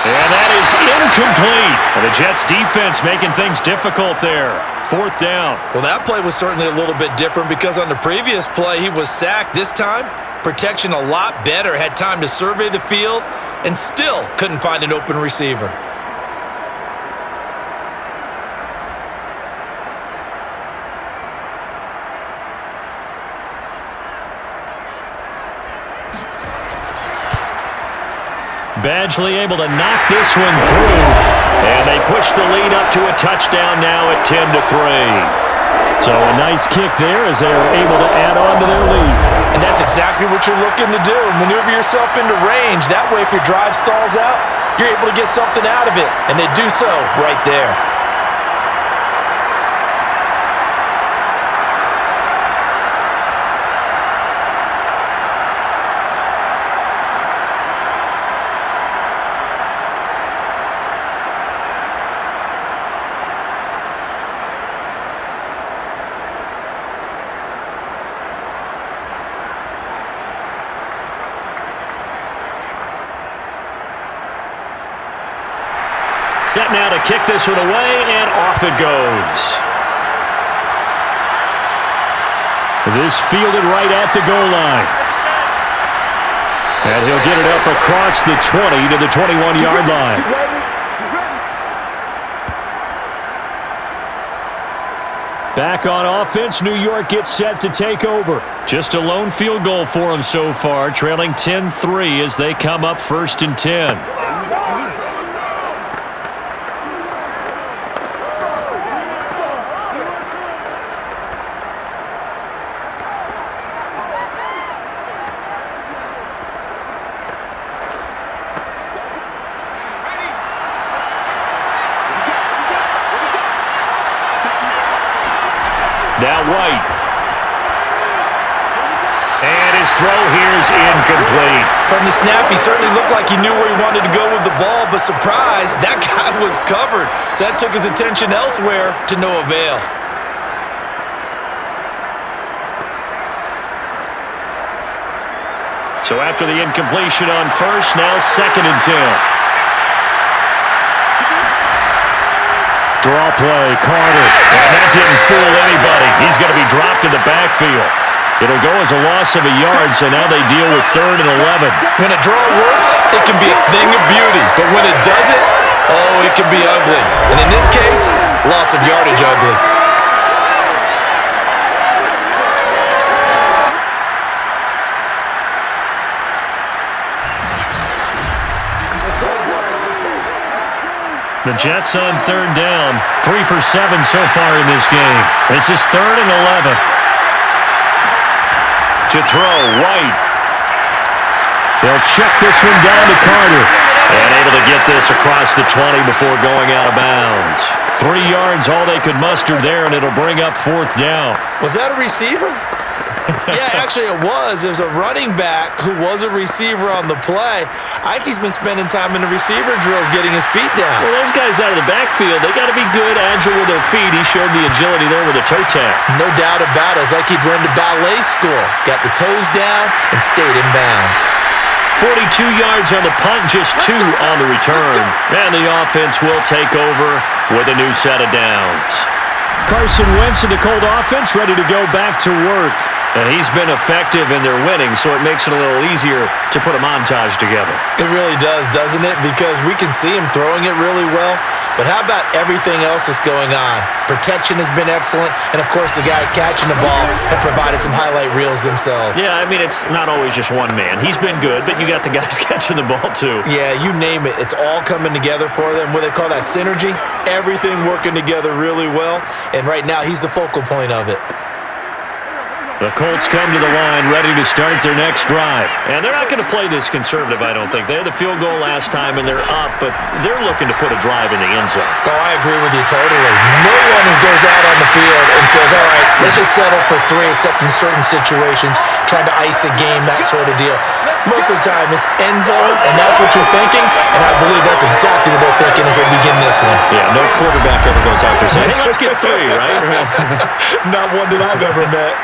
And that is incomplete. And the Jets defense making things difficult there. Fourth down. Well, that play was certainly a little bit different because on the previous play he was sacked. This time, protection a lot better. Had time to survey the field and still couldn't find an open receiver. Badgley able to knock this one through. And they push the lead up to a touchdown now at 10-3. So a nice kick there as they are able to add on to their lead. And that's exactly what you're looking to do. Maneuver yourself into range. That way, if your drive stalls out, you're able to get something out of it. And they do so right there. Set now to kick this one away, and off it goes. This fielded right at the goal line. And he'll get it up across the 20 to the 21-yard line. Back on offense, New York gets set to take over. Just a lone field goal for them so far, trailing 10-3 as they come up first and 10. Now White. And his throw here is incomplete. From the snap, he certainly looked like he knew where he wanted to go with the ball, but surprise, that guy was covered. So that took his attention elsewhere to no avail. So after the incompletion on first, now second and 10. Draw play, Carter. And that didn't fool anybody. He's going to be dropped in the backfield. It'll go as a loss of a yard, so now they deal with third and 11. When a draw works, it can be a thing of beauty. But when it doesn't, oh, it can be ugly. And in this case, loss of yardage ugly. The Jets on third down, 3 for 7 so far in this game. This is third and 11. To throw, White. They'll check this one down to Carter. And able to get this across the 20 before going out of bounds. 3 yards, all they could muster there, and it'll bring up 4th down. Was that a receiver? Yeah, actually it was. There's a running back who was a receiver on the play. Ike's been spending time in the receiver drills getting his feet down. Well, those guys out of the backfield, they got to be good, agile with their feet. He showed the agility there with a toe tap. No doubt about it. It's like he'd run to ballet school. Got the toes down and stayed in bounds. 42 yards on the punt, just 2 on the return. And the offense will take over with a new set of downs. Carson Wentz and the Colt offense ready to go back to work. And he's been effective and they're winning, so it makes it a little easier to put a montage together. It really does, doesn't it? Because we can see him throwing it really well. But how about everything else that's going on? Protection has been excellent. And, of course, the guys catching the ball have provided some highlight reels themselves. Yeah, I mean, it's not always just one man. He's been good, but you got the guys catching the ball, too. Yeah, you name it. It's all coming together for them. What they call that synergy. Everything working together really well. And right now, he's the focal point of it. The Colts come to the line ready to start their next drive. And they're not going to play this conservative, I don't think. They had the field goal last time, and they're up, but they're looking to put a drive in the end zone. Oh, I agree with you totally. No one goes out on the field and says, all right, let's just settle for 3, except in certain situations, trying to ice a game, that sort of deal. Most of the time, it's end zone, and that's what you're thinking, and I believe that's exactly what they're thinking as they begin this one. Yeah, no quarterback ever goes out there saying, hey, let's get 3, right? Not one that I've ever met.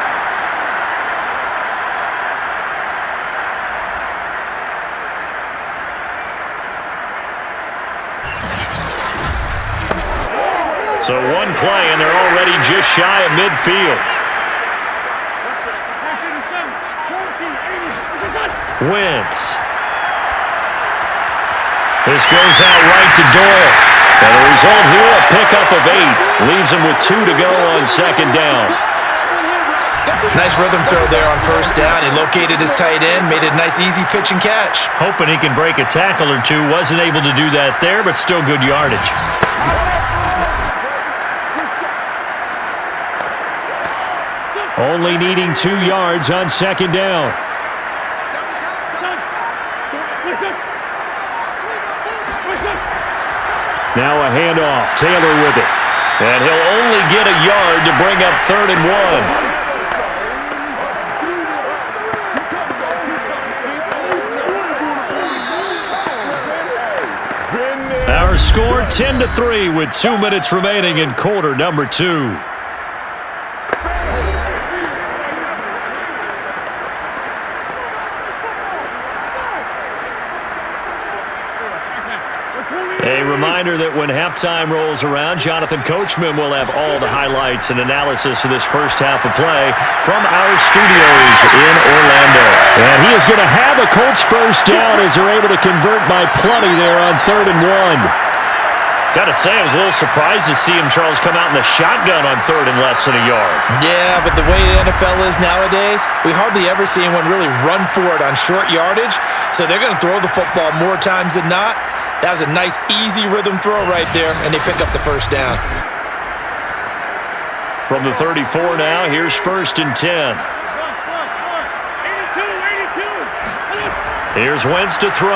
So one play, and they're already just shy of midfield. Wentz. This goes out right to Doyle. And the result here, a pickup of 8. Leaves him with 2 to go on 2nd down. Nice rhythm throw there on 1st down. He located his tight end, made it a nice easy pitch and catch. Hoping he can break a tackle or 2. Wasn't able to do that there, but still good yardage. Only needing 2 yards on 2nd down. Now a handoff. Taylor with it. And he'll only get a yard to bring up 3rd and 1. Our score 10-3 with 2 minutes remaining in quarter number 2. A reminder that when halftime rolls around, Jonathan Coachman will have all the highlights and analysis of this first half of play from our studios in Orlando. And he is going to have a Colts first down as they're able to convert by plenty there on 3rd and 1. Got to say, I was a little surprised to see him, Charles, come out in the shotgun on 3rd and less than a yard. Yeah, but the way the NFL is nowadays, we hardly ever see anyone really run for it on short yardage. So they're going to throw the football more times than not. That was a nice, easy rhythm throw right there, and they pick up the 1st down. From the 34 now, here's 1st and 10. Here's Wentz to throw.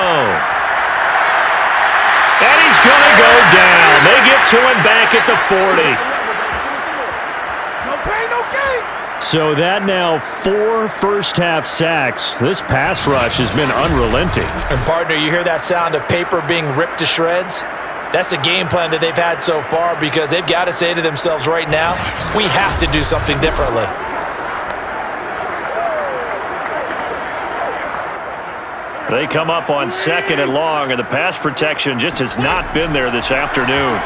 And he's going to go down. They get to him back at the 40. No pain, no gain. So that now 4 first-half sacks. This pass rush has been unrelenting. And, partner, you hear that sound of paper being ripped to shreds? That's the game plan that they've had so far because they've got to say to themselves right now, we have to do something differently. They come up on 2nd and long, and the pass protection just has not been there this afternoon.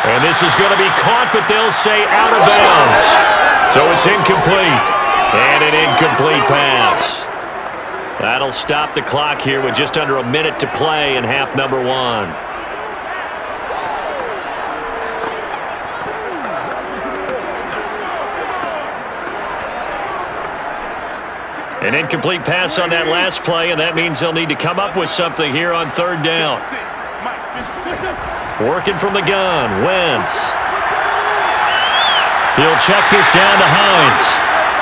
And this is going to be caught, but they'll say out of bounds. So it's incomplete. And an incomplete pass. That'll stop the clock here with just under a minute to play in half number 1. An incomplete pass on that last play, and that means they'll need to come up with something here on 3rd down. Working from the gun, Wentz. He'll check this down to Hines.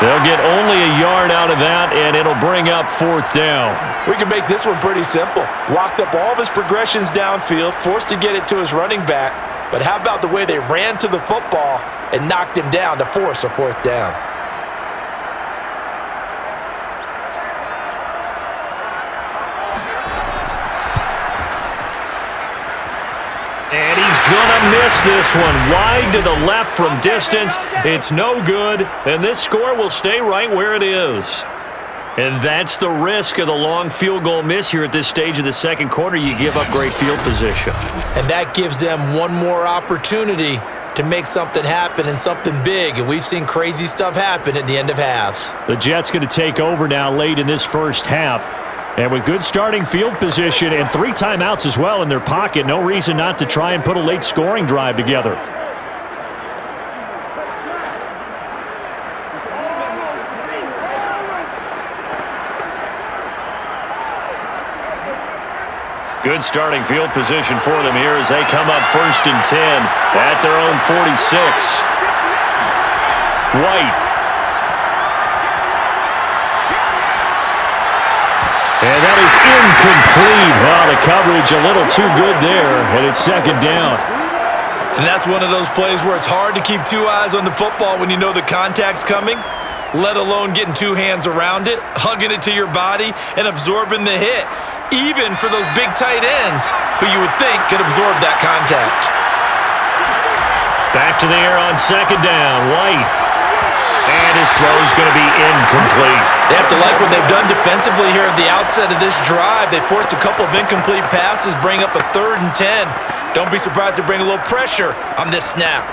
They'll get only a yard out of that, and it'll bring up 4th down. We can make this one pretty simple. Locked up all of his progressions downfield, forced to get it to his running back. But how about the way they ran to the football and knocked him down to force a 4th down? And he's gonna miss this one. Wide to the left from distance. It's no good, and this score will stay right where it is. And that's the risk of the long field goal miss here at this stage of the second quarter. You give up great field position. And that gives them one more opportunity to make something happen and something big. And we've seen crazy stuff happen at the end of halves. The Jets going to take over now late in this first half. And with good starting field position and 3 timeouts as well in their pocket, no reason not to try and put a late scoring drive together. Good starting field position for them here as they come up 1st and 10 at their own 46. White. And that is incomplete. Well, the coverage a little too good there, and it's 2nd down. And that's one of those plays where it's hard to keep 2 eyes on the football when you know the contact's coming, let alone getting 2 hands around it, hugging it to your body, and absorbing the hit. Even for those big tight ends who you would think could absorb that contact. Back to the air on 2nd down. White. And his throw's going to be incomplete. They have to like what they've done defensively here at the outset of this drive. They forced a couple of incomplete passes, bring up a 3rd and 10. Don't be surprised to bring a little pressure on this snap.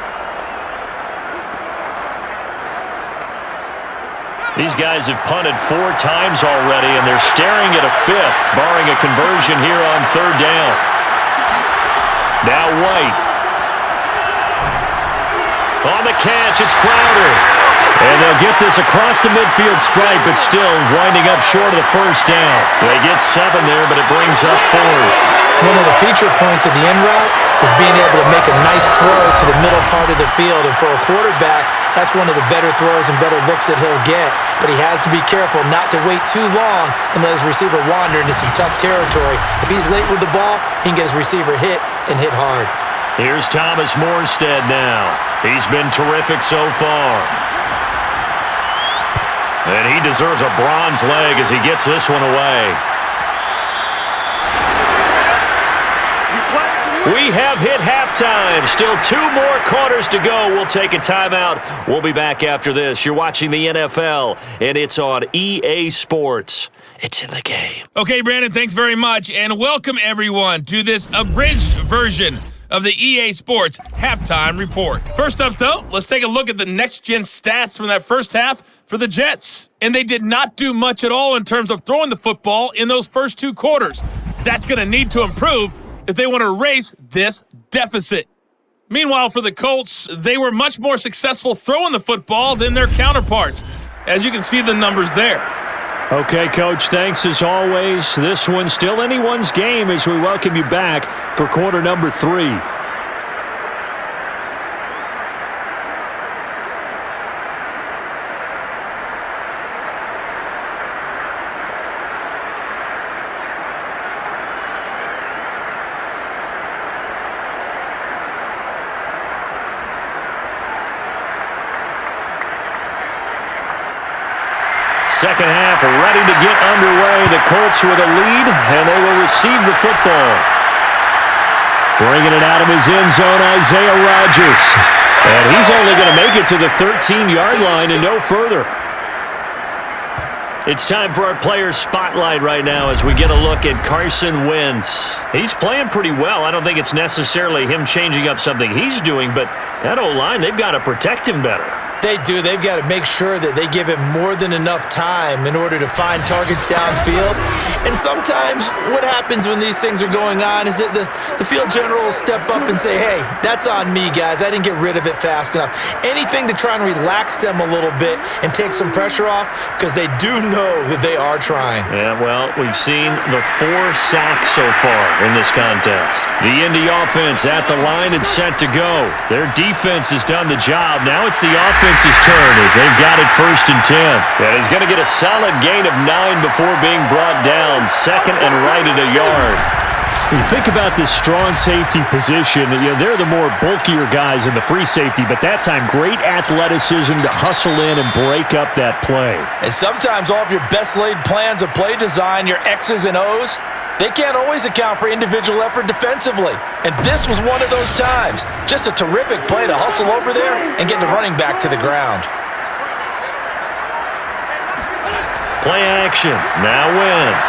These guys have punted 4 times already, and they're staring at a 5th, barring a conversion here on 3rd down. Now White. On the catch, it's Crowder. And they'll get this across the midfield stripe, but still winding up short of the 1st down. They get 7 there, but it brings up 4th. One of the feature points of the end route is being able to make a nice throw to the middle part of the field. And for a quarterback, that's one of the better throws and better looks that he'll get. But he has to be careful not to wait too long and let his receiver wander into some tough territory. If he's late with the ball, he can get his receiver hit and hit hard. Here's Thomas Morstead now. He's been terrific so far. And he deserves a bronze leg as he gets this one away. We have hit halftime. Still 2 more quarters to go. We'll take a timeout. We'll be back after this. You're watching the NFL, and it's on EA Sports. It's in the game. Okay, Brandon, thanks very much, and welcome everyone to this abridged version of the EA Sports Halftime Report. First up, though, let's take a look at the next-gen stats from that first half for the Jets. And they did not do much at all in terms of throwing the football in those first 2 quarters. That's going to need to improve if they want to erase this deficit. Meanwhile, for the Colts, they were much more successful throwing the football than their counterparts, as you can see the numbers there. Okay, Coach, thanks as always. This one's still anyone's game as we welcome you back for quarter number 3. Second half ready to get underway. The Colts with a lead, and they will receive the football. Bringing it out of his end zone, Isaiah Rodgers. And he's only going to make it to the 13-yard line and no further. It's time for our player spotlight right now as we get a look at Carson Wentz. He's playing pretty well. I don't think it's necessarily him changing up something he's doing, but that O-line, they've got to protect him better. They do. They've got to make sure that they give him more than enough time in order to find targets downfield. And sometimes what happens when these things are going on is that the field general will step up and say, hey, that's on me, guys. I didn't get rid of it fast enough. Anything to try and relax them a little bit and take some pressure off because they do know that they are trying. Yeah, well, we've seen the 4 sacks so far in this contest. The Indy offense at the line and set to go. Their defense has done the job. Now it's the offense offense's turn as they've got it 1st and 10. And he's going to get a solid gain of 9 before being brought down. 2nd and right at a yard. You think about this strong safety position, they're the more bulkier guys in the free safety, but that time great athleticism to hustle in and break up that play. And sometimes all of your best laid plans of play design, your X's and O's, they can't always account for individual effort defensively. And this was one of those times. Just a terrific play to hustle over there and get the running back to the ground. Play action. Now Wentz.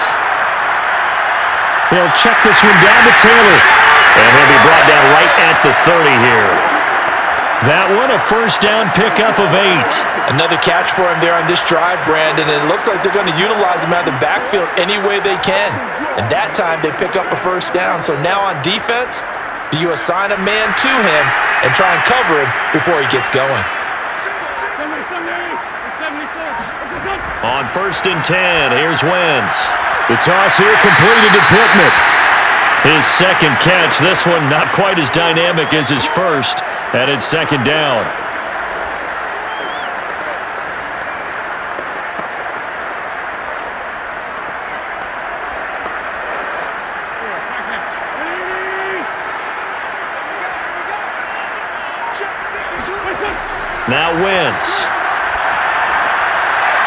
They'll check this one down to Taylor. And he'll be brought down right at the 30 here. That one, a 1st down pickup of 8. Another catch for him there on this drive, Brandon, and it looks like they're going to utilize him out of the backfield any way they can. And that time they pick up a 1st down. So now on defense, do you assign a man to him and try and cover him before he gets going? On 1st and 10, here's Wentz. The toss here completed to Pittman. His 2nd catch, this one not quite as dynamic as his 1st, and it's 2nd down. Now Wentz.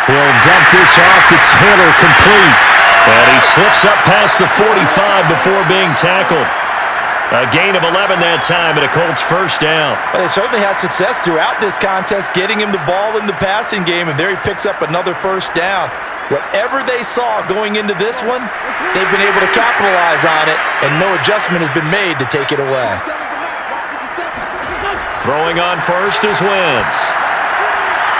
He'll dump this off to Taylor, complete. And he slips up past the 45 before being tackled. A gain of 11 that time, and a Colts 1st down. Well, they certainly had success throughout this contest, getting him the ball in the passing game, and there he picks up another 1st down. Whatever they saw going into this one, they've been able to capitalize on it, and no adjustment has been made to take it away. Throwing on 1st is Wentz.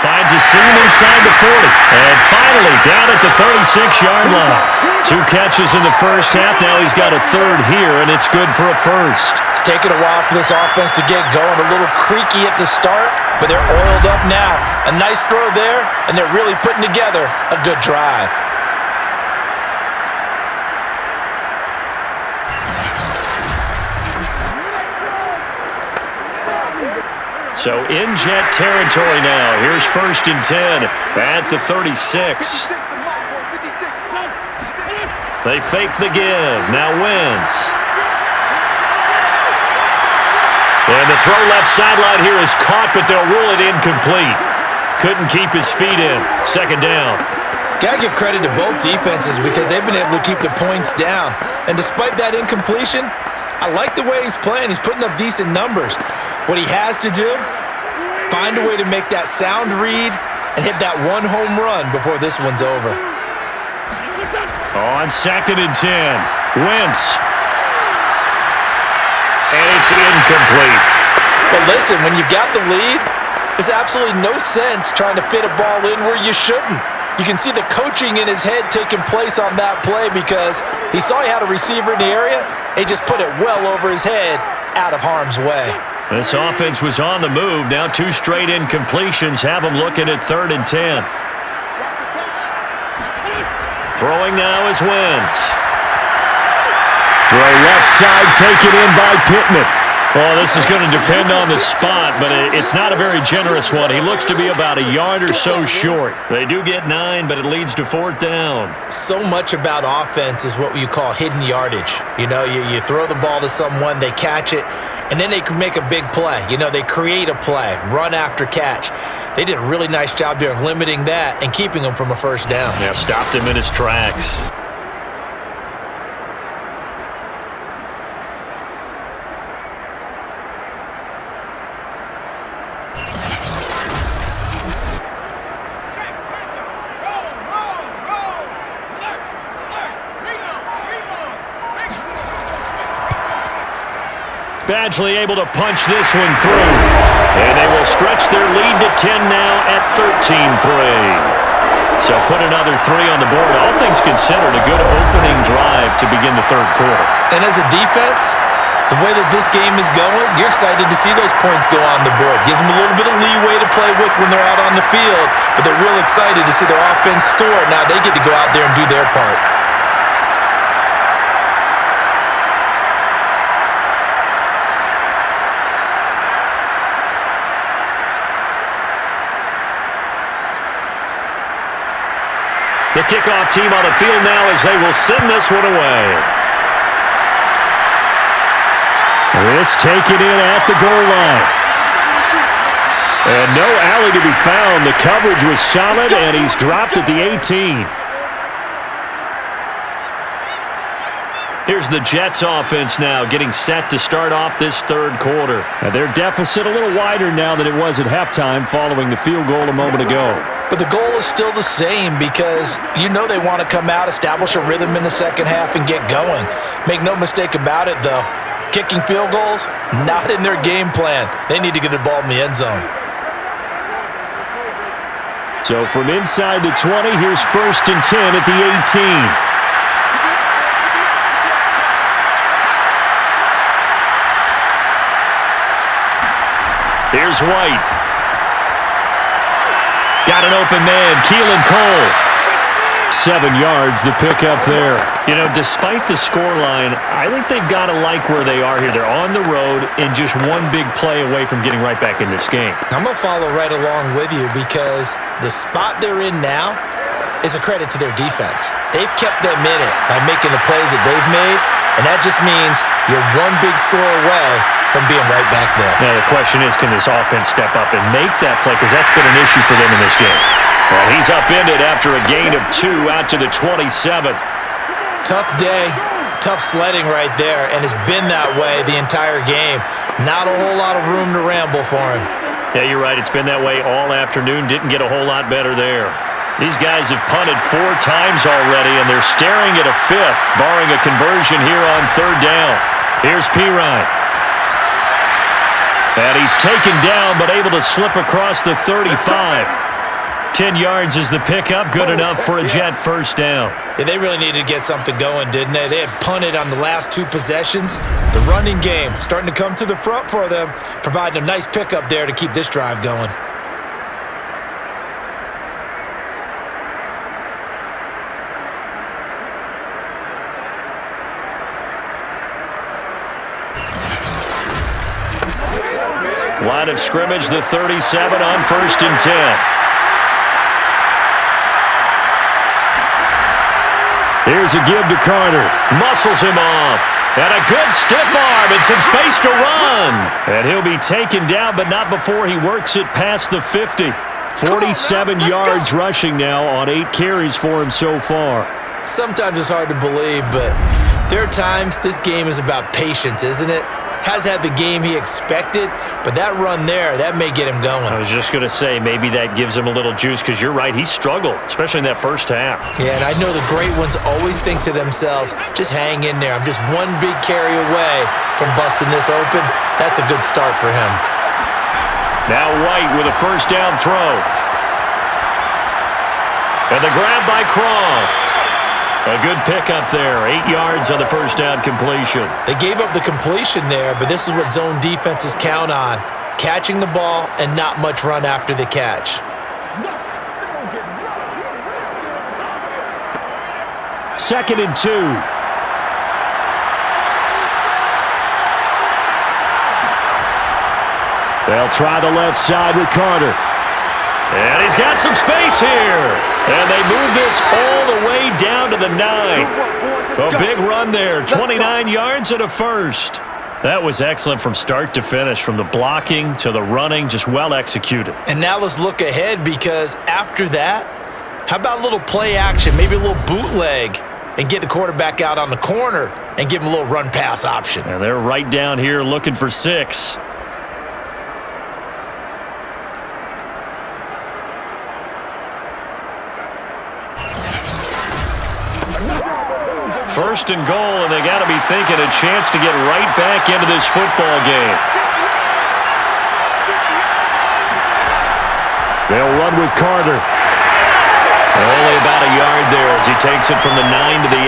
Finds a seam inside the 40. And finally down at the 36-yard line. 2 catches in the 1st half. Now he's got a 3rd here, and it's good for a 1st. It's taken a while for this offense to get going. A little creaky at the start, but they're oiled up now. A nice throw there, and they're really putting together a good drive. So in Jet territory now. Here's 1st and 10 at the 36. They fake the give. Now Wentz. And the throw left sideline here is caught, but they'll rule it incomplete. Couldn't keep his feet in. 2nd down. Gotta give credit to both defenses because they've been able to keep the points down. And despite that incompletion, I like the way he's playing. He's putting up decent numbers. What he has to do, find a way to make that sound read and hit that 1 home run before this one's over. On 2nd and 10, Wentz. And it's incomplete. But listen, when you've got the lead, there's absolutely no sense trying to fit a ball in where you shouldn't. You can see the coaching in his head taking place on that play because he saw he had a receiver in the area, and he just put it well over his head out of harm's way. This offense was on the move. Now 2 straight incompletions have them looking at 3rd and 10. Throwing now is Wentz. Throw left side taken in by Pittman. Well, this is going to depend on the spot, but it's not a very generous one. He looks to be about a yard or so short. They do get 9, but it leads to 4th down. So much about offense is what you call hidden yardage. You know, you throw the ball to someone, they catch it, and then they can make a big play. You know, they create a play, run after catch. They did a really nice job there of limiting that and keeping him from a 1st down. Yeah, stopped him in his tracks. Badgley able to punch this one through. And they will stretch their lead to 10 now at 13-3. So put another 3 on the board. All things considered, a good opening drive to begin the 3rd quarter. And as a defense, the way that this game is going, you're excited to see those points go on the board. Gives them a little bit of leeway to play with when they're out on the field, but they're real excited to see their offense score. Now they get to go out there and do their part. kickoff team on the field now as they will send this one away. This taken in at the goal line. And no alley to be found. The coverage was solid, and he's dropped at the 18. Here's the Jets offense now getting set to start off this third quarter. And their deficit a little wider now than it was at halftime following the field goal a moment ago. But the goal is still the same because you know they want to come out, establish a rhythm in the second half, and get going. Make no mistake about it, though. Kicking field goals, not in their game plan. They need to get the ball in the end zone. So from inside the 20, here's 1st and 10 at the 18. Here's White. Got an open man, Keelan Cole. 7 yards, the pickup there. You know, despite the scoreline, I think they've got to like where they are here. They're on the road and just one big play away from getting right back in this game. I'm going to follow right along with you because the spot they're in now is a credit to their defense. They've kept them in it by making the plays that they've made, and that just means you're one big score away from being right back there. Now, the question is, can this offense step up and make that play? Because that's been an issue for them in this game. Well, he's upended after a gain of 2 out to the 27. Tough day, tough sledding right there, and it's been that way the entire game. Not a whole lot of room to ramble for him. Yeah, you're right. It's been that way all afternoon. Didn't get a whole lot better there. These guys have punted 4 times already, and they're staring at a 5th, barring a conversion here on 3rd down. Here's Pirine. And he's taken down, but able to slip across the 35. 10 yards is the pickup, good enough for a Jet 1st down. Yeah, they really needed to get something going, didn't they? They had punted on the last 2 possessions. The running game starting to come to the front for them, providing a nice pickup there to keep this drive going. Line of scrimmage, the 37 on 1st and 10. Here's a give to Carter. Muscles him off. And a good stiff arm and some space to run. And he'll be taken down, but not before he works it past the 50. 47 yards rushing now on 8 carries for him so far. Sometimes it's hard to believe, but there are times this game is about patience, isn't it? Has had the game he expected, but that run there, that may get him going. I was just going to say, maybe that gives him a little juice because you're right, he struggled, especially in that first half. Yeah, and I know the great ones always think to themselves, just hang in there. I'm just one big carry away from busting this open. That's a good start for him. Now White with a 1st down throw. And the grab by Croft. A good pickup there. 8 yards on the 1st down completion. They gave up the completion there, but this is what zone defenses count on. Catching the ball and not much run after the catch. Second and 2. They'll try the left side with Carter. And he's got some space here. And they move this all the way down to the 9. A big run there. 29 yards and a 1st. That was excellent from start to finish, from the blocking to the running, just well executed. And now let's look ahead because after that, how about a little play action, maybe a little bootleg, and get the quarterback out on the corner and give him a little run pass option. And they're right down here looking for 6. First and goal, and they got to be thinking a chance to get right back into this football game. They'll run with Carter. Only about a yard there as he takes it from the 9 to the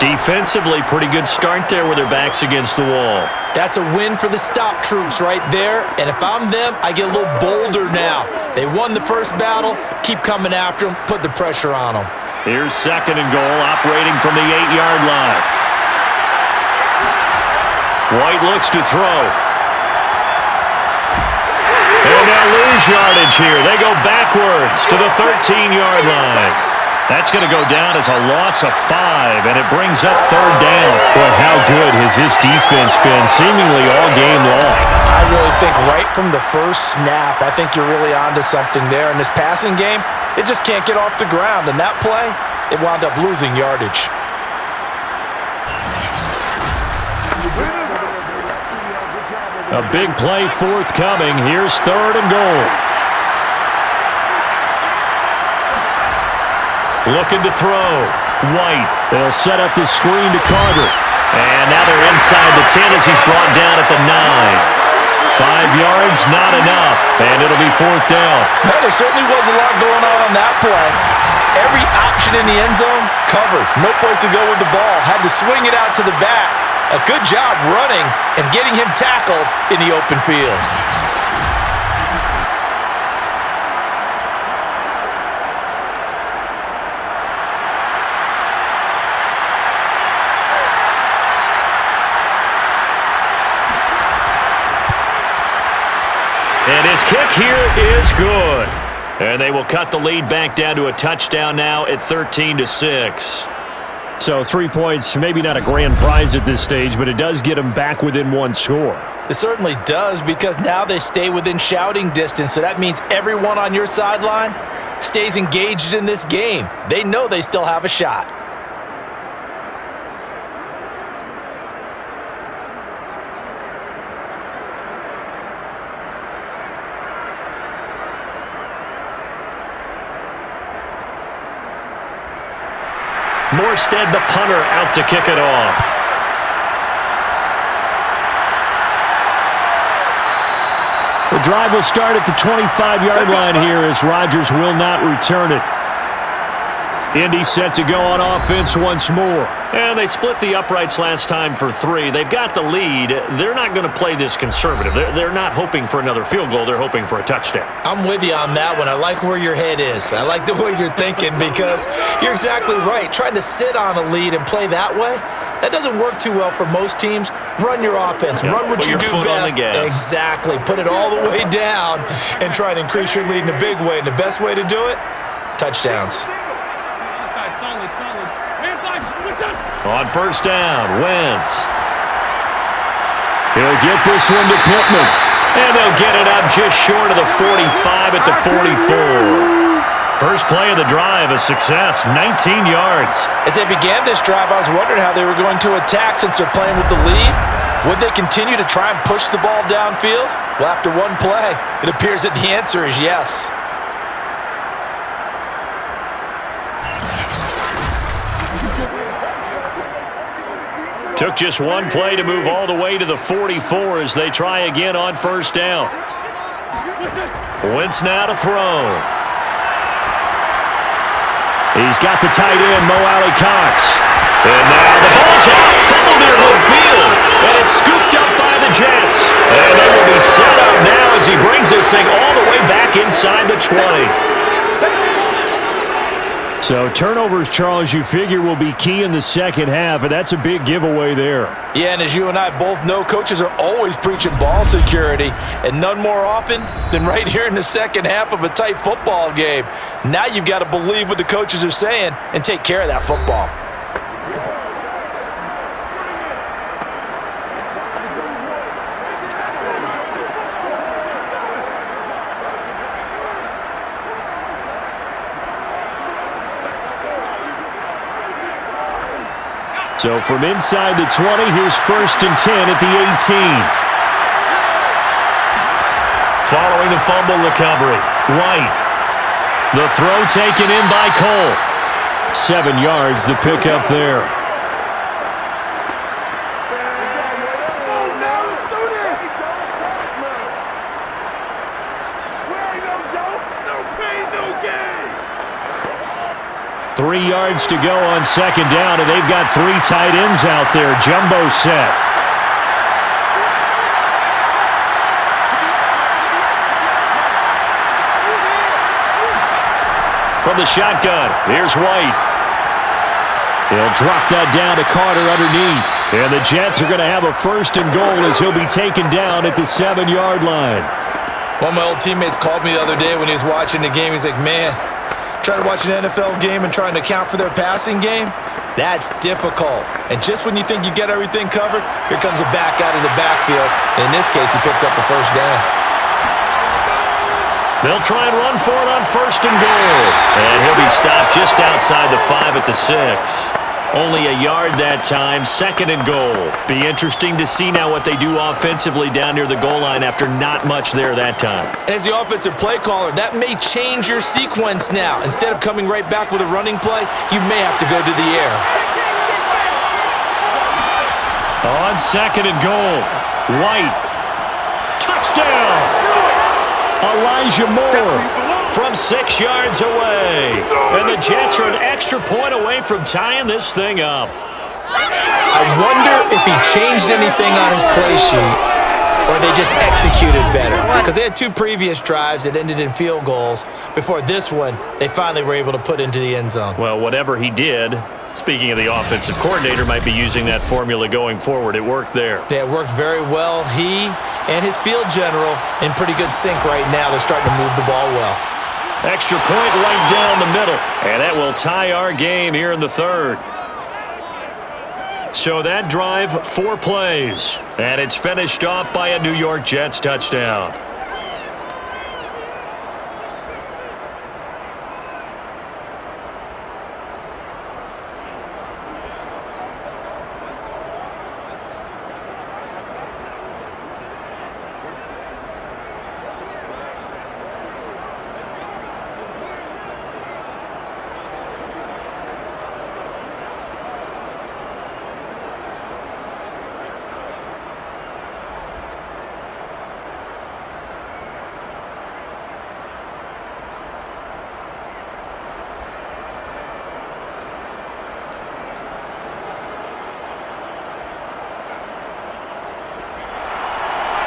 8. Defensively, pretty good start there with their backs against the wall. That's a win for the stop troops right there, and if I'm them, I get a little bolder now. They won the first battle, keep coming after them, put the pressure on them. Here's second and goal, operating from the 8-yard line. White looks to throw. And they'll lose yardage here. They go backwards to the 13-yard line. That's going to go down as a loss of 5, and it brings up 3rd down. Boy, how good has this defense been seemingly all game long? I really think right from the first snap, I think you're really onto something there. In this passing game, it just can't get off the ground. And that play, it wound up losing yardage. A big play forthcoming. Here's 3rd and goal. Looking to throw. White. They'll set up the screen to Carter. And now they're inside the 10 as he's brought down at the 9. 5 yards, not enough. And it'll be 4th down. Well, there certainly was a lot going on that play. Every option in the end zone covered. No place to go with the ball. Had to swing it out to the back. A good job running and getting him tackled in the open field. And his kick here is good. And they will cut the lead back down to a touchdown now at 13-6. So 3 points, maybe not a grand prize at this stage, but it does get them back within 1 score. It certainly does, because now they stay within shouting distance, so that means everyone on your sideline stays engaged in this game. They know they still have a shot. Morstead, the punter, out to kick it off. The drive will start at the 25-yard line here as Rodgers will not return it. Indy set to go on offense once more. And they split the uprights last time for 3. They've got the lead. They're not going to play this conservative. They're not hoping for another field goal. They're hoping for a touchdown. I'm with you on that one. I like where your head is. I like the way you're thinking, because you're exactly right. Trying to sit on a lead and play that way, that doesn't work too well for most teams. Run your offense. Yep, run what you do best. Exactly. Put it all the way down and try and increase your lead in a big way. And the best way to do it, touchdowns. On 1st down, Wentz. He'll get this one to Pittman. And they'll get it up just short of the 45 at the 44. First play of the drive, a success, 19 yards. As they began this drive, I was wondering how they were going to attack since they're playing with the lead. Would they continue to try and push the ball downfield? Well, after one play, it appears that the answer is yes. Took just one play to move all the way to the 44 as they try again on 1st down. Wentz now to throw. He's got the tight end, Mo Alley-Cox. And now the ball's out, fumbled near midfield, and it's scooped up by the Jets. And they will be set up now as he brings this thing all the way back inside the 20. So turnovers, Charles, you figure will be key in the second half, and that's a big giveaway there. Yeah, and as you and I both know, coaches are always preaching ball security, and none more often than right here in the second half of a tight football game. Now you've got to believe what the coaches are saying and take care of that football. So from inside the 20, here's 1st and 10 at the 18. Following the fumble recovery, White. The throw taken in by Cole. 7 yards, the pickup there. Three yards to go on 2nd down, and they've got 3 tight ends out there. Jumbo set. From the shotgun, here's White. He'll drop that down to Carter underneath. And the Jets are going to have a 1st and goal as he'll be taken down at the 7-yard line. One of my old teammates called me the other day when he was watching the game. He's like, man, Trying to watch an NFL game and trying to account for their passing game? That's difficult. And just when you think you get everything covered, here comes a back out of the backfield. And in this case, he picks up a first down. They'll try and run for it on 1st and goal. And he'll be stopped just outside the 5 at the 6. Only a yard that time, 2nd and goal. Be interesting to see now what they do offensively down near the goal line after not much there that time. As the offensive play caller, that may change your sequence now. Instead of coming right back with a running play, you may have to go to the air. On 2nd and goal, White. Touchdown! Elijah Moore from 6 yards away. And the Jets are an extra point away from tying this thing up. I wonder if he changed anything on his play sheet or they just executed better. Because they had 2 previous drives that ended in field goals. Before this one, they finally were able to put into the end zone. Well, whatever he did, speaking of the offensive coordinator, might be using that formula going forward. It worked there. Yeah, it worked very well. He and his field general in pretty good sync right now. They're starting to move the ball well. Extra point right down the middle. And that will tie our game here in the 3rd. So that drive, 4 plays. And it's finished off by a New York Jets touchdown.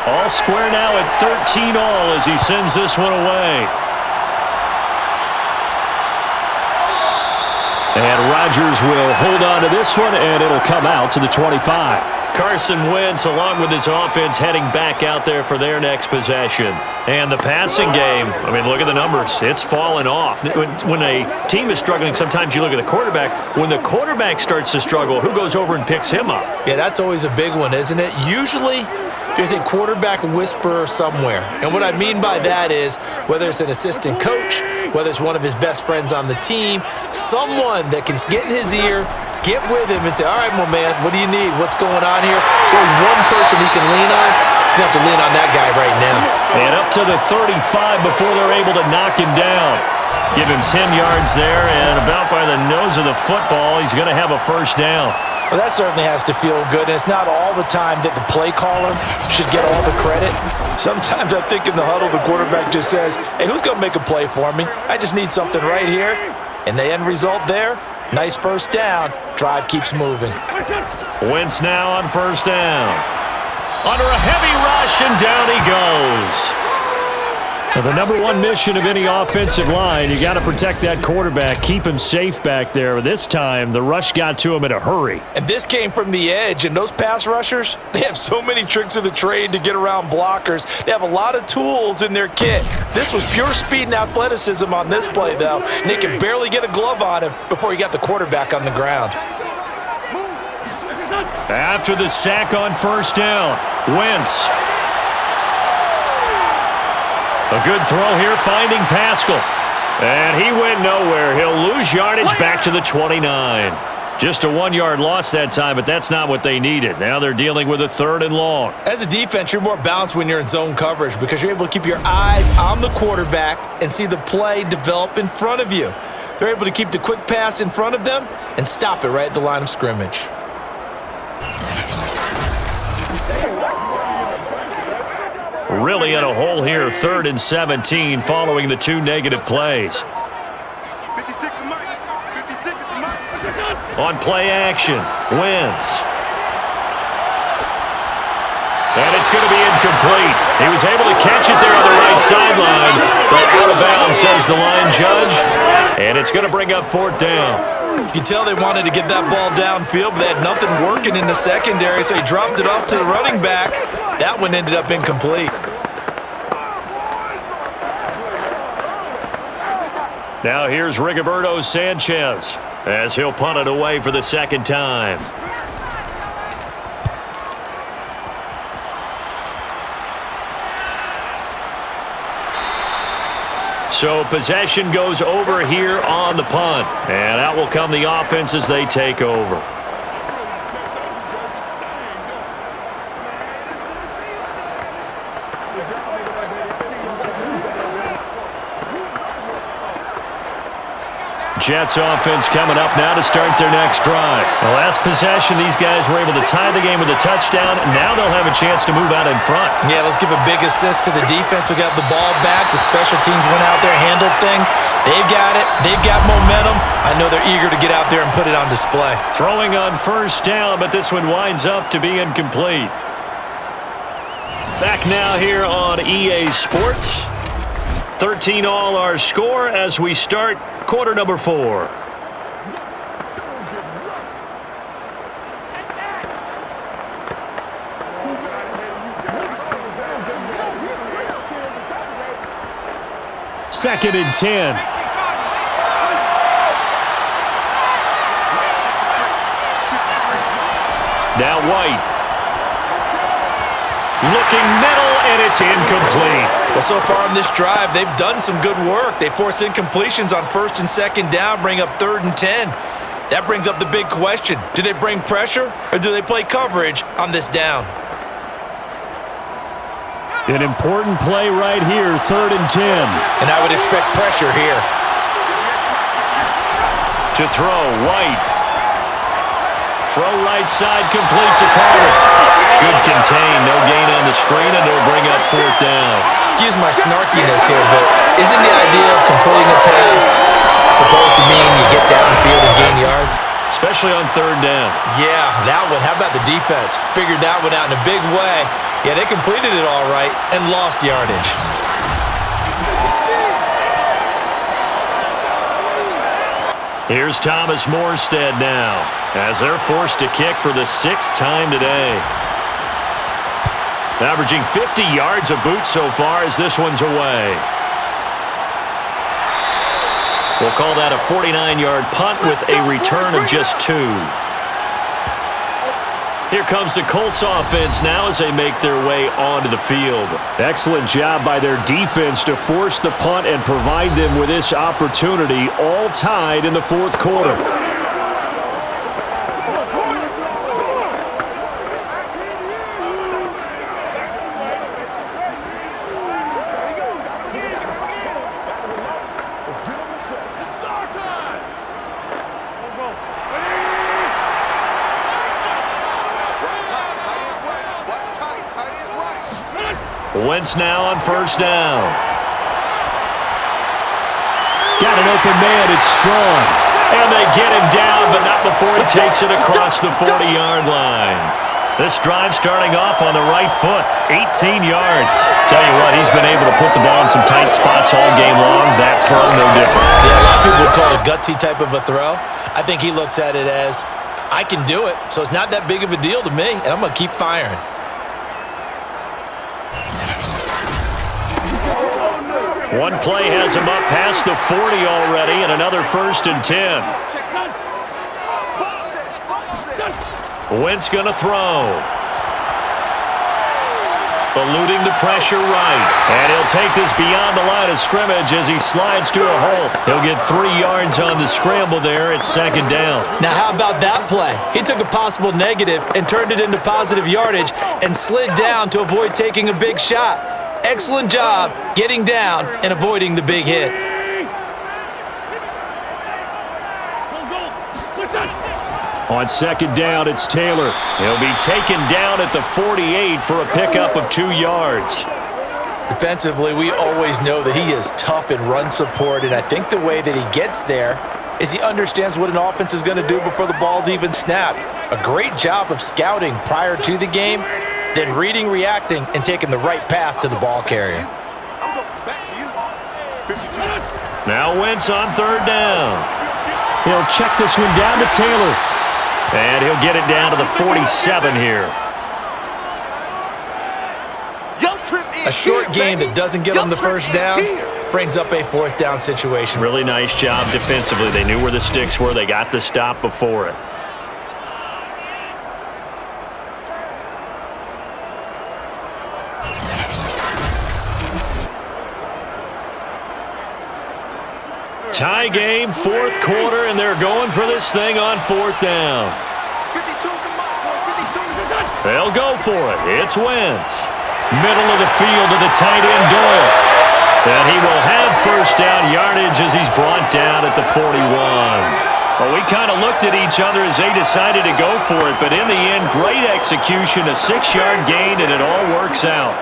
All square now at 13 all as he sends this one away. And Rodgers will hold on to this one, and it'll come out to the 25. Carson Wentz, along with his offense, heading back out there for their next possession. And the passing game, I mean, look at the numbers. It's fallen off. When a team is struggling, sometimes you look at the quarterback. When the quarterback starts to struggle, who goes over and picks him up? Yeah, that's always a big one, isn't it? Usually, there's a quarterback whisperer somewhere. And what I mean by that is, whether it's an assistant coach, whether it's one of his best friends on the team, someone that can get in his ear, get with him and say, all right, my man, what do you need? What's going on here? So there's one person he can lean on. He's going to have to lean on that guy right now. And up to the 35 before they're able to knock him down. Give him 10 yards there, and about by the nose of the football, he's going to have a first down. Well, that certainly has to feel good, and it's not all the time that the play caller should get all the credit. Sometimes I think in the huddle, the quarterback just says, hey, who's going to make a play for me? I just need something right here. And the end result there, nice first down. Drive keeps moving. Wentz now on first down. Under a heavy rush, and down he goes. Now, the number one mission of any offensive line, you got to protect that quarterback, keep him safe back there. This time, the rush got to him in a hurry. And this came from the edge, and those pass rushers, they have so many tricks of the trade to get around blockers. They have a lot of tools in their kit. This was pure speed and athleticism on this play, though, and they could barely get a glove on him before he got the quarterback on the ground. After the sack on first down, Wentz. A good throw here, finding Pascal. And he went nowhere. He'll lose yardage back to the 29. Just a 1-yard loss that time, but that's not what they needed. Now they're dealing with a 3rd and long. As a defense, you're more balanced when you're in zone coverage because you're able to keep your eyes on the quarterback and see the play develop in front of you. They're able to keep the quick pass in front of them and stop it right at the line of scrimmage. Really in a hole here, 3rd and 17 following the 2 negative plays. On play action, Wentz. And it's going to be incomplete. He was able to catch it there on the right sideline, but out of bounds, says the line judge. And it's going to bring up 4th down. You can tell they wanted to get that ball downfield, but they had nothing working in the secondary, so he dropped it off to the running back. That one ended up incomplete. Now here's Rigoberto Sanchez as he'll punt it away for the second time. So possession goes over here on the punt. And out will come the offense as they take over. Jets offense coming up now to start their next drive. The last possession, these guys were able to tie the game with a touchdown. Now they'll have a chance to move out in front. Yeah, let's give a big assist to the defense who got the ball back. The special teams went out there, handled things. They've got it. They've got momentum. I know they're eager to get out there and put it on display. Throwing on first down, but this one winds up to be incomplete. Back now here on EA Sports. 13 all our score as we start quarter number 4. Second and 10. Now White. Looking middle, and it's incomplete. Well, so far in this drive, they've done some good work. They force incompletions on first and second down, bring up 3rd and 10. That brings up the big question. Do they bring pressure, or do they play coverage on this down? An important play right here, 3rd and 10. And I would expect pressure here. To throw, White. Throw right side, complete to Carter. Good contain, no gain on the screen, and they'll bring up 4th down. Excuse my snarkiness here, but isn't the idea of completing a pass supposed to mean you get downfield and gain yards? Especially on 3rd down. Yeah, that one. How about the defense? Figured that one out in a big way. Yeah, they completed it all right and lost yardage. Here's Thomas Morstead now as they're forced to kick for the 6th time today. Averaging 50 yards a boot so far as this one's away. We'll call that a 49-yard punt with a return of just 2. Here comes the Colts offense now as they make their way onto the field. Excellent job by their defense to force the punt and provide them with this opportunity, all tied in the 4th quarter. Wentz now on 1st down. Got an open man, it's Strong. And they get him down, but not before he takes it across the 40-yard line. This drive starting off on the right foot, 18 yards. Tell you what, he's been able to put the ball in some tight spots all game long. That throw, no different. Yeah, a lot of people would call it a gutsy type of a throw. I think he looks at it as, I can do it, so it's not that big of a deal to me, and I'm going to keep firing. One play has him up past the 40 already, and another 1st and 10. Wentz gonna throw. Eluding the pressure right. And he'll take this beyond the line of scrimmage as he slides to a hole. He'll get 3 yards on the scramble there. It's 2nd down. Now how about that play? He took a possible negative and turned it into positive yardage and slid down to avoid taking a big shot. Excellent job getting down and avoiding the big hit. On 2nd down, it's Taylor. He'll be taken down at the 48 for a pickup of 2 yards. Defensively, we always know that he is tough in run support, and I think the way that he gets there is he understands what an offense is going to do before the ball's even snapped. A great job of scouting prior to the game, then reading, reacting, and taking the right path to the ball carrier. Now Wentz on 3rd down. He'll check this one down to Taylor. And he'll get it down to the 47 here. A short game that doesn't get on the 1st down brings up a 4th down situation. Really nice job defensively. They knew where the sticks were. They got the stop before it. Tie game, 4th quarter, and they're going for this thing on 4th down. They'll go for it. It's Wentz. Middle of the field to the tight end, Doyle. And he will have first down yardage as he's brought down at the 41. Well, we kind of looked at each other as they decided to go for it, but in the end, great execution, a 6-yard gain, and it all works out.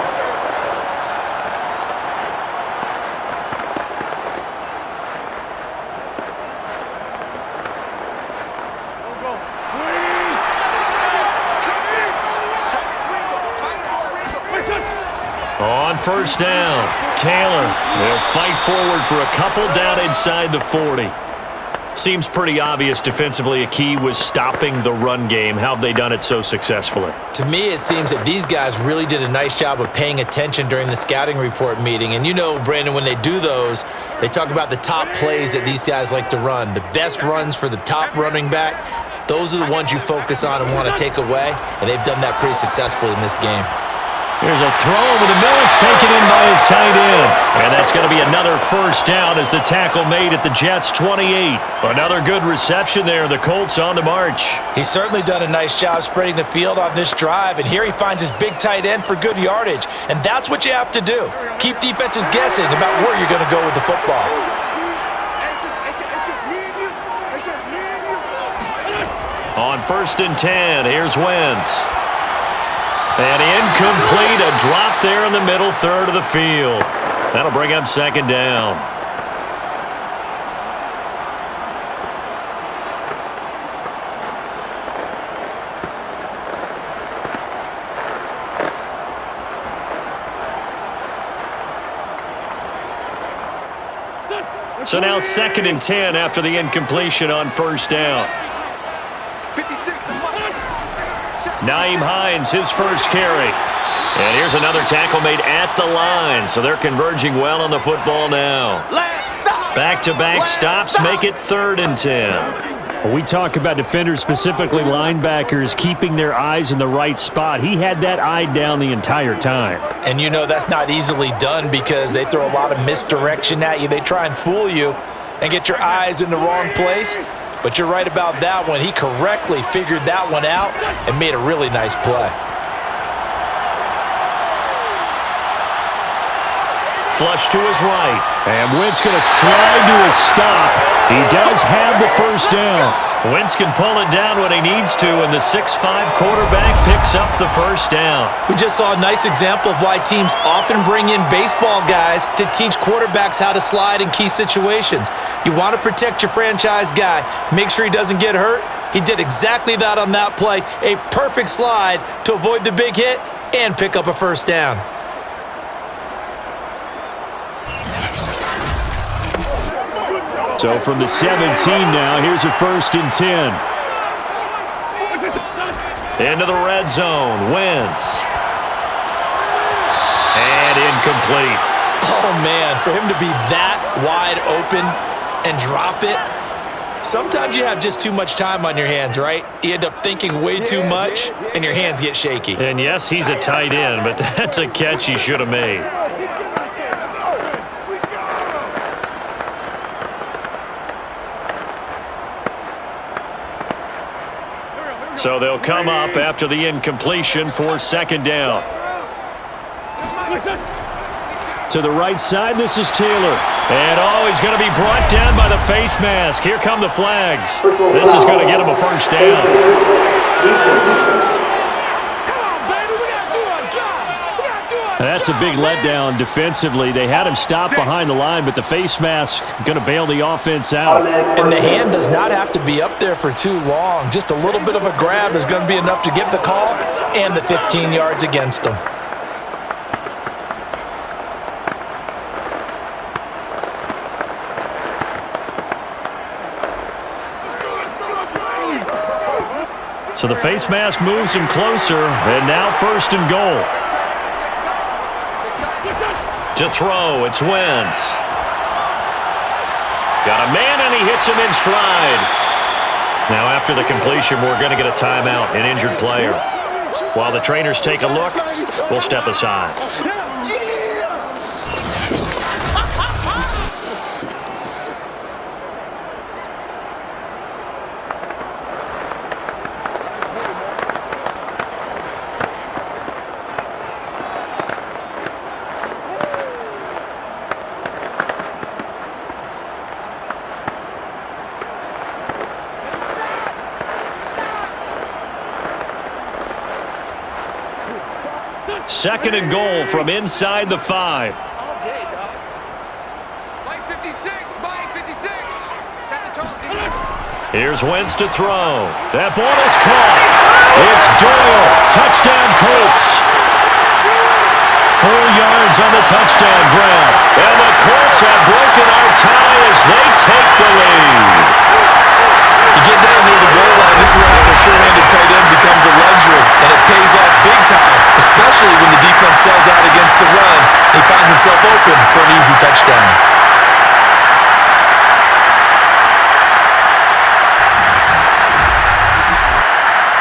On first down, Taylor will fight forward for a couple down inside the 40. Seems pretty obvious defensively a key was stopping the run game. How have they done it so successfully? To me, it seems that these guys really did a nice job of paying attention during the scouting report meeting. And you know, Brandon, when they do those, they talk about the top plays that these guys like to run. The best runs for the top running back, those are the ones you focus on and want to take away. And they've done that pretty successfully in this game. Here's a throw over the middle. It's taken in by his tight end. And that's going to be another first down as the tackle made at the Jets' 28. Another good reception there. The Colts on the march. He's certainly done a nice job spreading the field on this drive. And here he finds his big tight end for good yardage. And that's what you have to do. Keep defenses guessing about where you're going to go with the football. On 1st and 10, here's Wentz. And incomplete, a drop there in the middle third of the field. That'll bring up 2nd down. So now 2nd and 10 after the incompletion on first down. Nyheim Hines, his first carry. And here's another tackle made at the line. So they're converging well on the football now. Back-to-back stops make it 3rd and 10. Well, we talk about defenders, specifically linebackers, keeping their eyes in the right spot. He had that eye down the entire time. And you know that's not easily done because they throw a lot of misdirection at you. They try and fool you and get your eyes in the wrong place. But you're right about that one. He correctly figured that one out and made a really nice play. Flush to his right. And Wentz going to slide to a stop. He does have the first down. Wentz can pull it down when he needs to, and the 6'5" quarterback picks up the first down. We just saw a nice example of why teams often bring in baseball guys to teach quarterbacks how to slide in key situations. You want to protect your franchise guy. Make sure he doesn't get hurt. He did exactly that on that play. A perfect slide to avoid the big hit and pick up a first down. So from the 17 now, here's a 1st and 10. Into the red zone, Wentz. And incomplete. Oh, man, for him to be that wide open and drop it, sometimes you have just too much time on your hands, right? You end up thinking way too much, and your hands get shaky. And yes, he's a tight end, but that's a catch he should have made. So they'll come up after the incompletion for 2nd down. To the right side, this is Taylor. And he's going to be brought down by the face mask. Here come the flags. This is going to get him a first down. That's a big letdown defensively. They had him stop behind the line, but the face mask going to bail the offense out. And the hand does not have to be up there for too long. Just a little bit of a grab is going to be enough to get the call and the 15 yards against them. So the face mask moves him closer, and now 1st and goal. To throw, it's Wentz. Got a man, and he hits him in stride. Now, after the completion, we're going to get a timeout, an injured player. While the trainers take a look, we'll step aside. Second and goal from inside the 5. Here's Wentz to throw. That ball is caught. It's Doyle. Touchdown, Colts. 4 yards on the touchdown grab. And the Colts have broken our tie as they take the lead. You get down near the goal line, this is where having a sure-handed tight end becomes a luxury, and it pays off big time, especially when the defense sells out against the run. He finds himself open for an easy touchdown.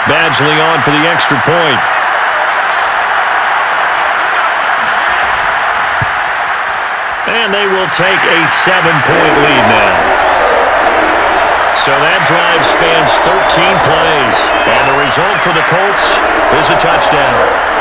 Badgley on for the extra point. And they will take a 7-point lead now. So that drive spans 13 plays. And the result for the Colts is a touchdown.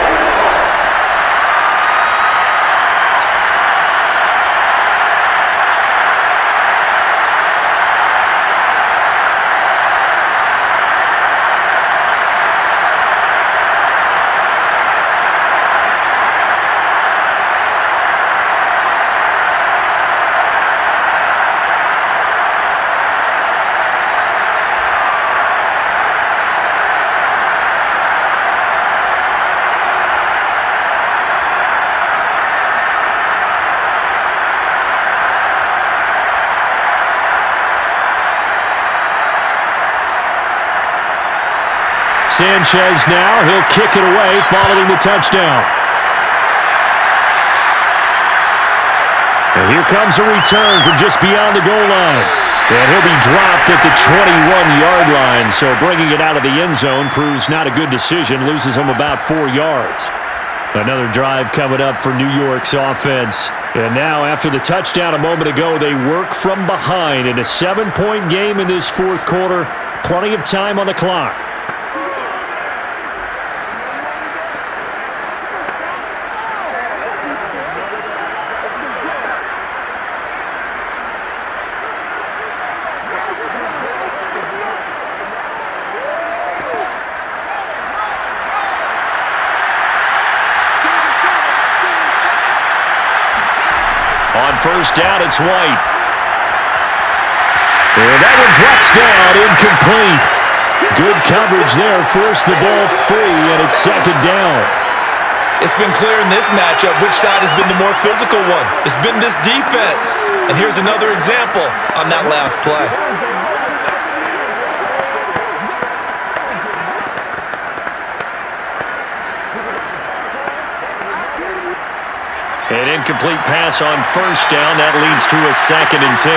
Sanchez now, he'll kick it away following the touchdown. And here comes a return from just beyond the goal line. And he'll be dropped at the 21-yard line, so bringing it out of the end zone proves not a good decision, loses him about 4 yards. Another drive coming up for New York's offense. And now, after the touchdown a moment ago, they work from behind in a 7-point game in this fourth quarter. Plenty of time on the clock. On first down, it's White. And that one drops down, incomplete. Good coverage there, forced the ball free, and it's second down. It's been clear in this matchup which side has been the more physical one. It's been this defense. And here's another example on that last play. An incomplete pass on first down. That leads to a 2nd and 10.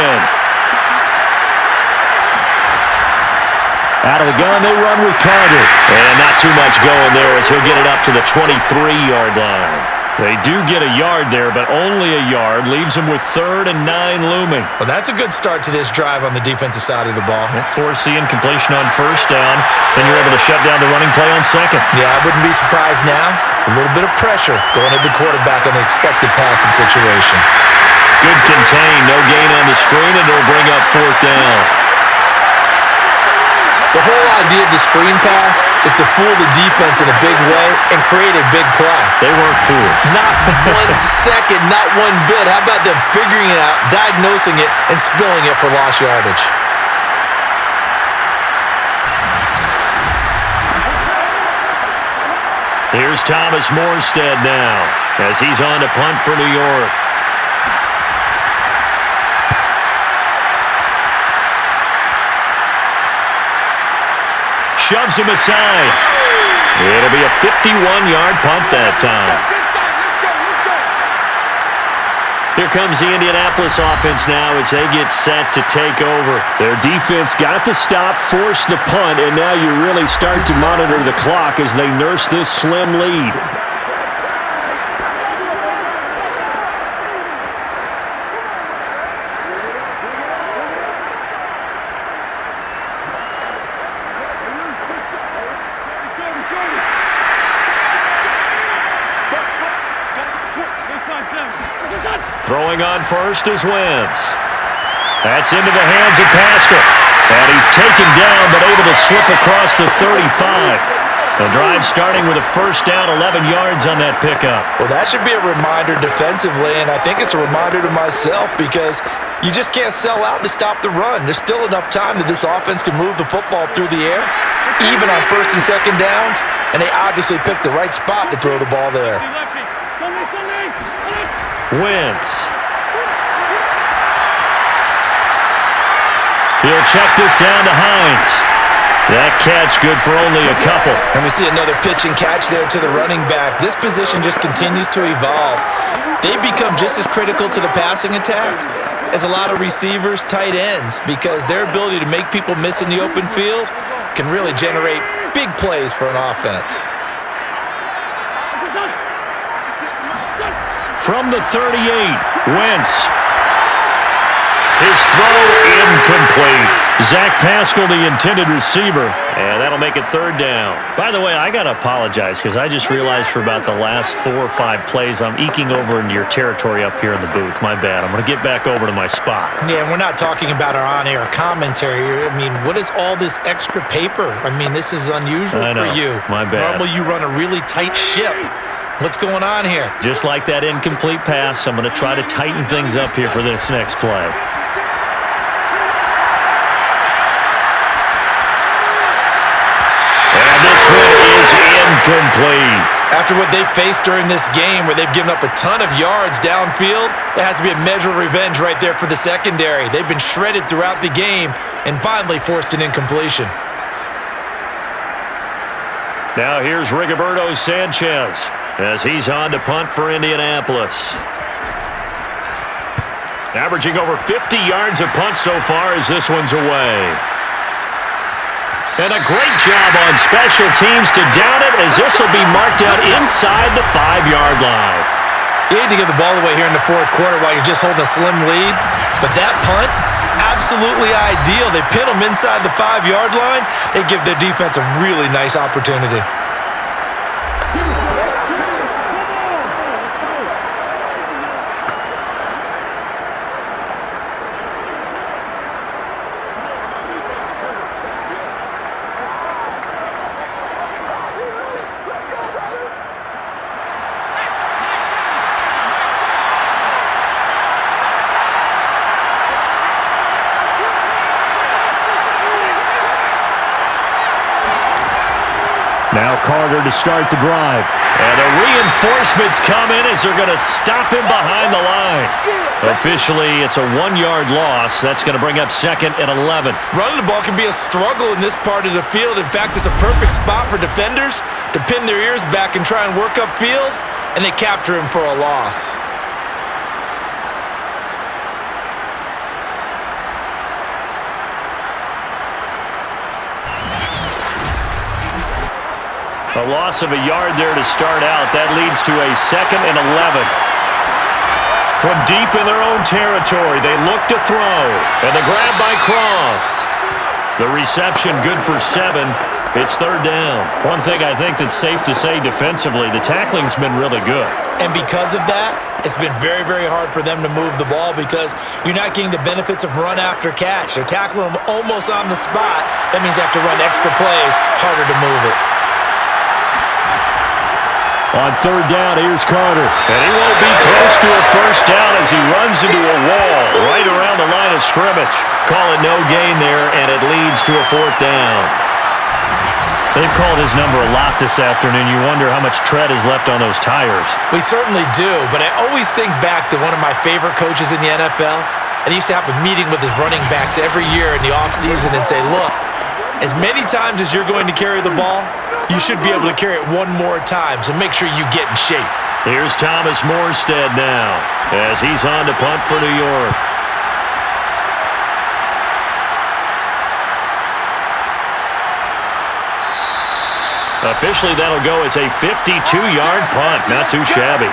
Out of the gun, they run with Carter. And not too much going there as he'll get it up to the 23-yard line. They do get a yard there, but only a yard. Leaves them with 3rd and 9 looming. Well, that's a good start to this drive on the defensive side of the ball. Force the incompletion on first down. Then you're able to shut down the running play on second. Yeah, I wouldn't be surprised now. A little bit of pressure going at the quarterback on the expected passing situation. Good contain. No gain on the screen, and it'll bring up 4th down. The whole idea of the screen pass is to fool the defense in a big way and create a big play. They weren't fooled. Not 1 second, not one bit. How about them figuring it out, diagnosing it, and spilling it for lost yardage? Here's Thomas Morstead now as he's on to punt for New York. Shoves him aside. It'll be a 51-yard punt that time. Here comes the Indianapolis offense now as they get set to take over. Their defense got the stop, forced the punt, and now you really start to monitor the clock as they nurse this slim lead. Throwing on first is Wentz. That's into the hands of Pascal. And he's taken down but able to slip across the 35. The drive starting with a first down, 11 yards on that pickup. Well, that should be a reminder defensively, and I think it's a reminder to myself because you just can't sell out to stop the run. There's still enough time that this offense can move the football through the air, even on first and second downs, and they obviously picked the right spot to throw the ball there. Wentz. He'll check this down to Hines. That catch good for only a couple. And we see another pitch and catch there to the running back. This position just continues to evolve. They become just as critical to the passing attack as a lot of receivers, tight ends, because their ability to make people miss in the open field can really generate big plays for an offense. From the 38, Wentz. His throw incomplete. Zach Pascal, the intended receiver, and that'll make it third down. By the way, I got to apologize because I just realized for about the last 4 or 5 plays, I'm eking over into your territory up here in the booth. My bad. I'm going to get back over to my spot. Yeah, we're not talking about our on-air commentary. I mean, what is all this extra paper? I mean, this is unusual for you. My bad. Normally you run a really tight ship. What's going on here? Just like that incomplete pass, I'm going to try to tighten things up here for this next play. And this one is incomplete. After what they've faced during this game where they've given up a ton of yards downfield, there has to be a measure of revenge right there for the secondary. They've been shredded throughout the game and finally forced an incompletion. Now here's Rigoberto Sanchez as he's on to punt for Indianapolis. Averaging over 50 yards a punt so far as this one's away. And a great job on special teams to down it as this will be marked out inside the 5-yard line. You hate to give the ball away here in the fourth quarter while you're just holding a slim lead, but that punt, absolutely ideal. They pin them inside the 5-yard line. They give their defense a really nice opportunity. Now Carter to start the drive. And the reinforcements come in as they're going to stop him behind the line. Officially, it's a 1-yard loss. That's going to bring up second and 11. Running the ball can be a struggle in this part of the field. In fact, it's a perfect spot for defenders to pin their ears back and try and work upfield, and they capture him for a loss. A loss of a yard there to start out. That leads to a second and 11. From deep in their own territory, they look to throw. And the grab by Croft. The reception good for 7. It's third down. One thing I think that's safe to say defensively, the tackling's been really good. And because of that, it's been very, very hard for them to move the ball because you're not getting the benefits of run after catch. They're tackling them almost on the spot. That means they have to run extra plays, harder to move it. On third down, here's Carter. And he won't be close to a first down as he runs into a wall right around the line of scrimmage. Call it no gain there, and it leads to a fourth down. They've called his number a lot this afternoon. You wonder how much tread is left on those tires. We certainly do, but I always think back to one of my favorite coaches in the NFL, and he used to have a meeting with his running backs every year in the offseason and say, look, as many times as you're going to carry the ball, you should be able to carry it one more time, so make sure you get in shape. Here's Thomas Morstead now as he's on to punt for New York. Officially, that'll go as a 52-yard punt. Not too shabby.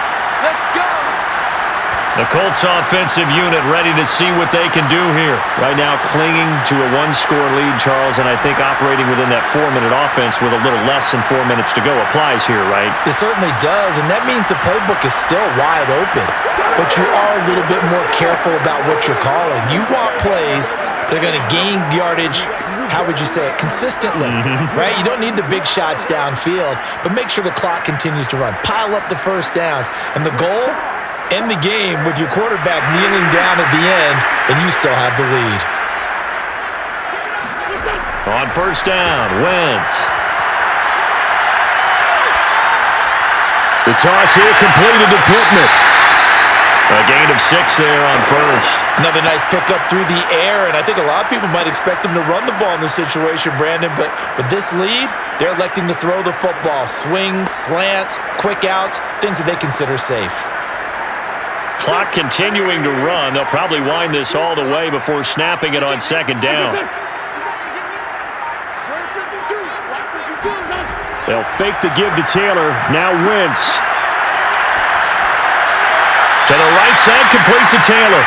The Colts offensive unit ready to see what they can do here. Right now clinging to a one-score lead, Charles, and I think operating within that 4-minute offense with a little less than 4 minutes to go applies here, right? It certainly does, and that means the playbook is still wide open. But you are a little bit more careful about what you're calling. You want plays that are going to gain yardage, how would you say it, consistently, right? You don't need the big shots downfield, but make sure the clock continues to run. Pile up the first downs, and the goal, end the game with your quarterback kneeling down at the end, and you still have the lead. On first down, Wentz. The toss here completed to Pittman. A gain of 6 there on first. Another nice pickup through the air, and I think a lot of people might expect him to run the ball in this situation, Brandon, but with this lead, they're electing to throw the football. Swings, slants, quick outs, things that they consider safe. Clock continuing to run. They'll probably wind this all the way before snapping it on second down. They'll fake the give to Taylor. Now Wentz. To the right side, complete to Taylor.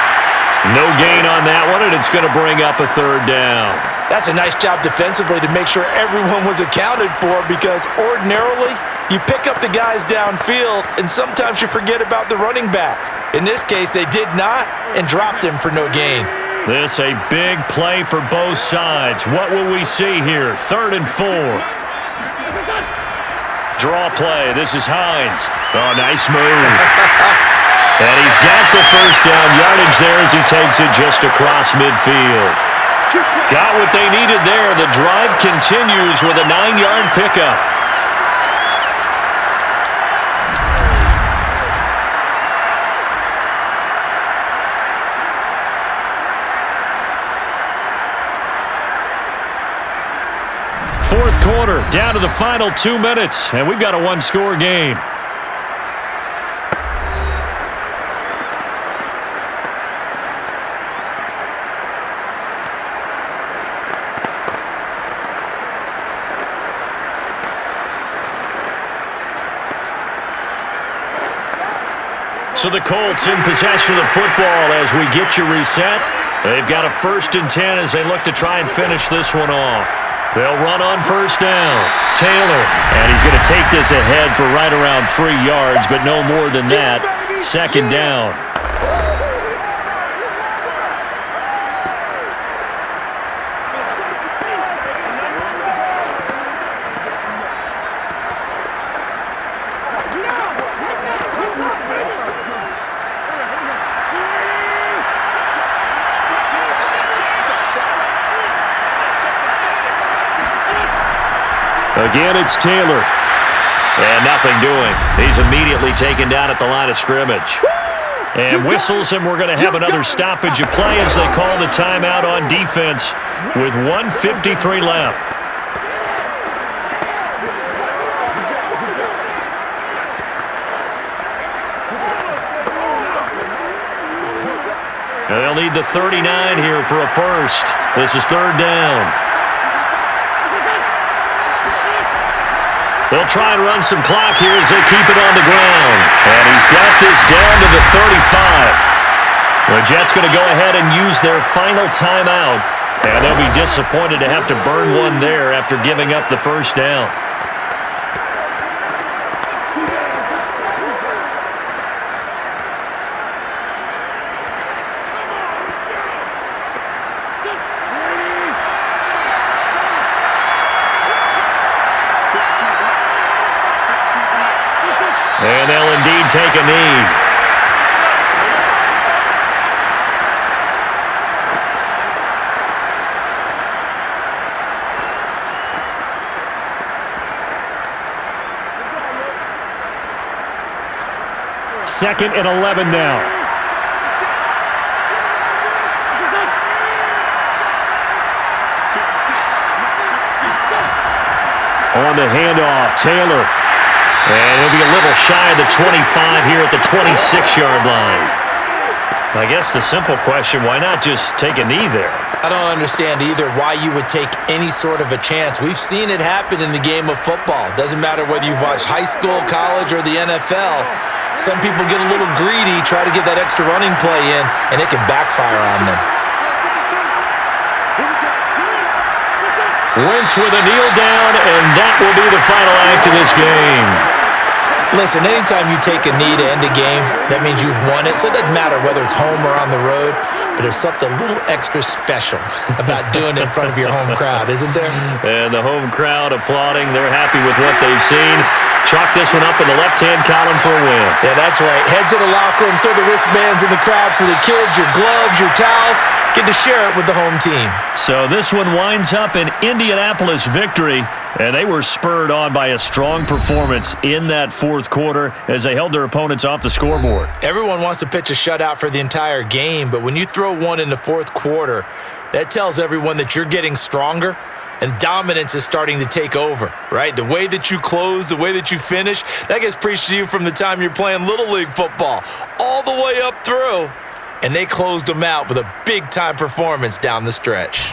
No gain on that one, and it's going to bring up a third down. That's a nice job defensively to make sure everyone was accounted for, because ordinarily you pick up the guys downfield and sometimes you forget about the running back. In this case, they did not and dropped him for no gain. This a big play for both sides. What will we see here? 3rd and 4. Draw play. This is Hines. Oh, nice move. And he's got the first down yardage there as he takes it just across midfield. Got what they needed there. The drive continues with a 9-yard pickup. Fourth quarter, down to the final 2 minutes, and we've got a one-score game. So the Colts in possession of the football as we get you reset. They've got a 1st and 10 as they look to try and finish this one off. They'll run on first down. Taylor, and he's going to take this ahead for right around 3 yards, but no more than that. 2nd down. Again, it's Taylor. And nothing doing. He's immediately taken down at the line of scrimmage. And whistles, and we're going to have another stoppage of play as they call the timeout on defense with 1:53 left. And they'll need the 39 here for a first. This is 3rd down. They'll try and run some clock here as they keep it on the ground. And he's got this down to the 35. The Jets going to go ahead and use their final timeout. And they'll be disappointed to have to burn one there after giving up the first down. And they'll indeed take a knee. Second and 11 now. On the handoff, Taylor. And he'll be a little shy of the 25 here at the 26-yard line. I guess the simple question, why not just take a knee there? I don't understand either why you would take any sort of a chance. We've seen it happen in the game of football. Doesn't matter whether you've watched high school, college, or the NFL. Some people get a little greedy, try to get that extra running play in, and it can backfire on them. Wentz with a kneel down, and that will be the final act of this game. Listen, anytime you take a knee to end a game, that means you've won it. So it doesn't matter whether it's home or on the road, but there's something a little extra special about doing it in front of your home crowd, isn't there? And the home crowd applauding. They're happy with what they've seen. Chalk this one up in the left-hand column for a win. Yeah, that's right. Head to the locker room, throw the wristbands in the crowd for the kids, your gloves, your towels. Get to share it with the home team. So this one winds up an Indianapolis victory, and they were spurred on by a strong performance in that fourth quarter as they held their opponents off the scoreboard. Everyone wants to pitch a shutout for the entire game, but when you throw one in the fourth quarter, that tells everyone that you're getting stronger and dominance is starting to take over, right? The way that you close, the way that you finish, that gets preached to you from the time you're playing Little League football all the way up through. And they closed them out with a big-time performance down the stretch.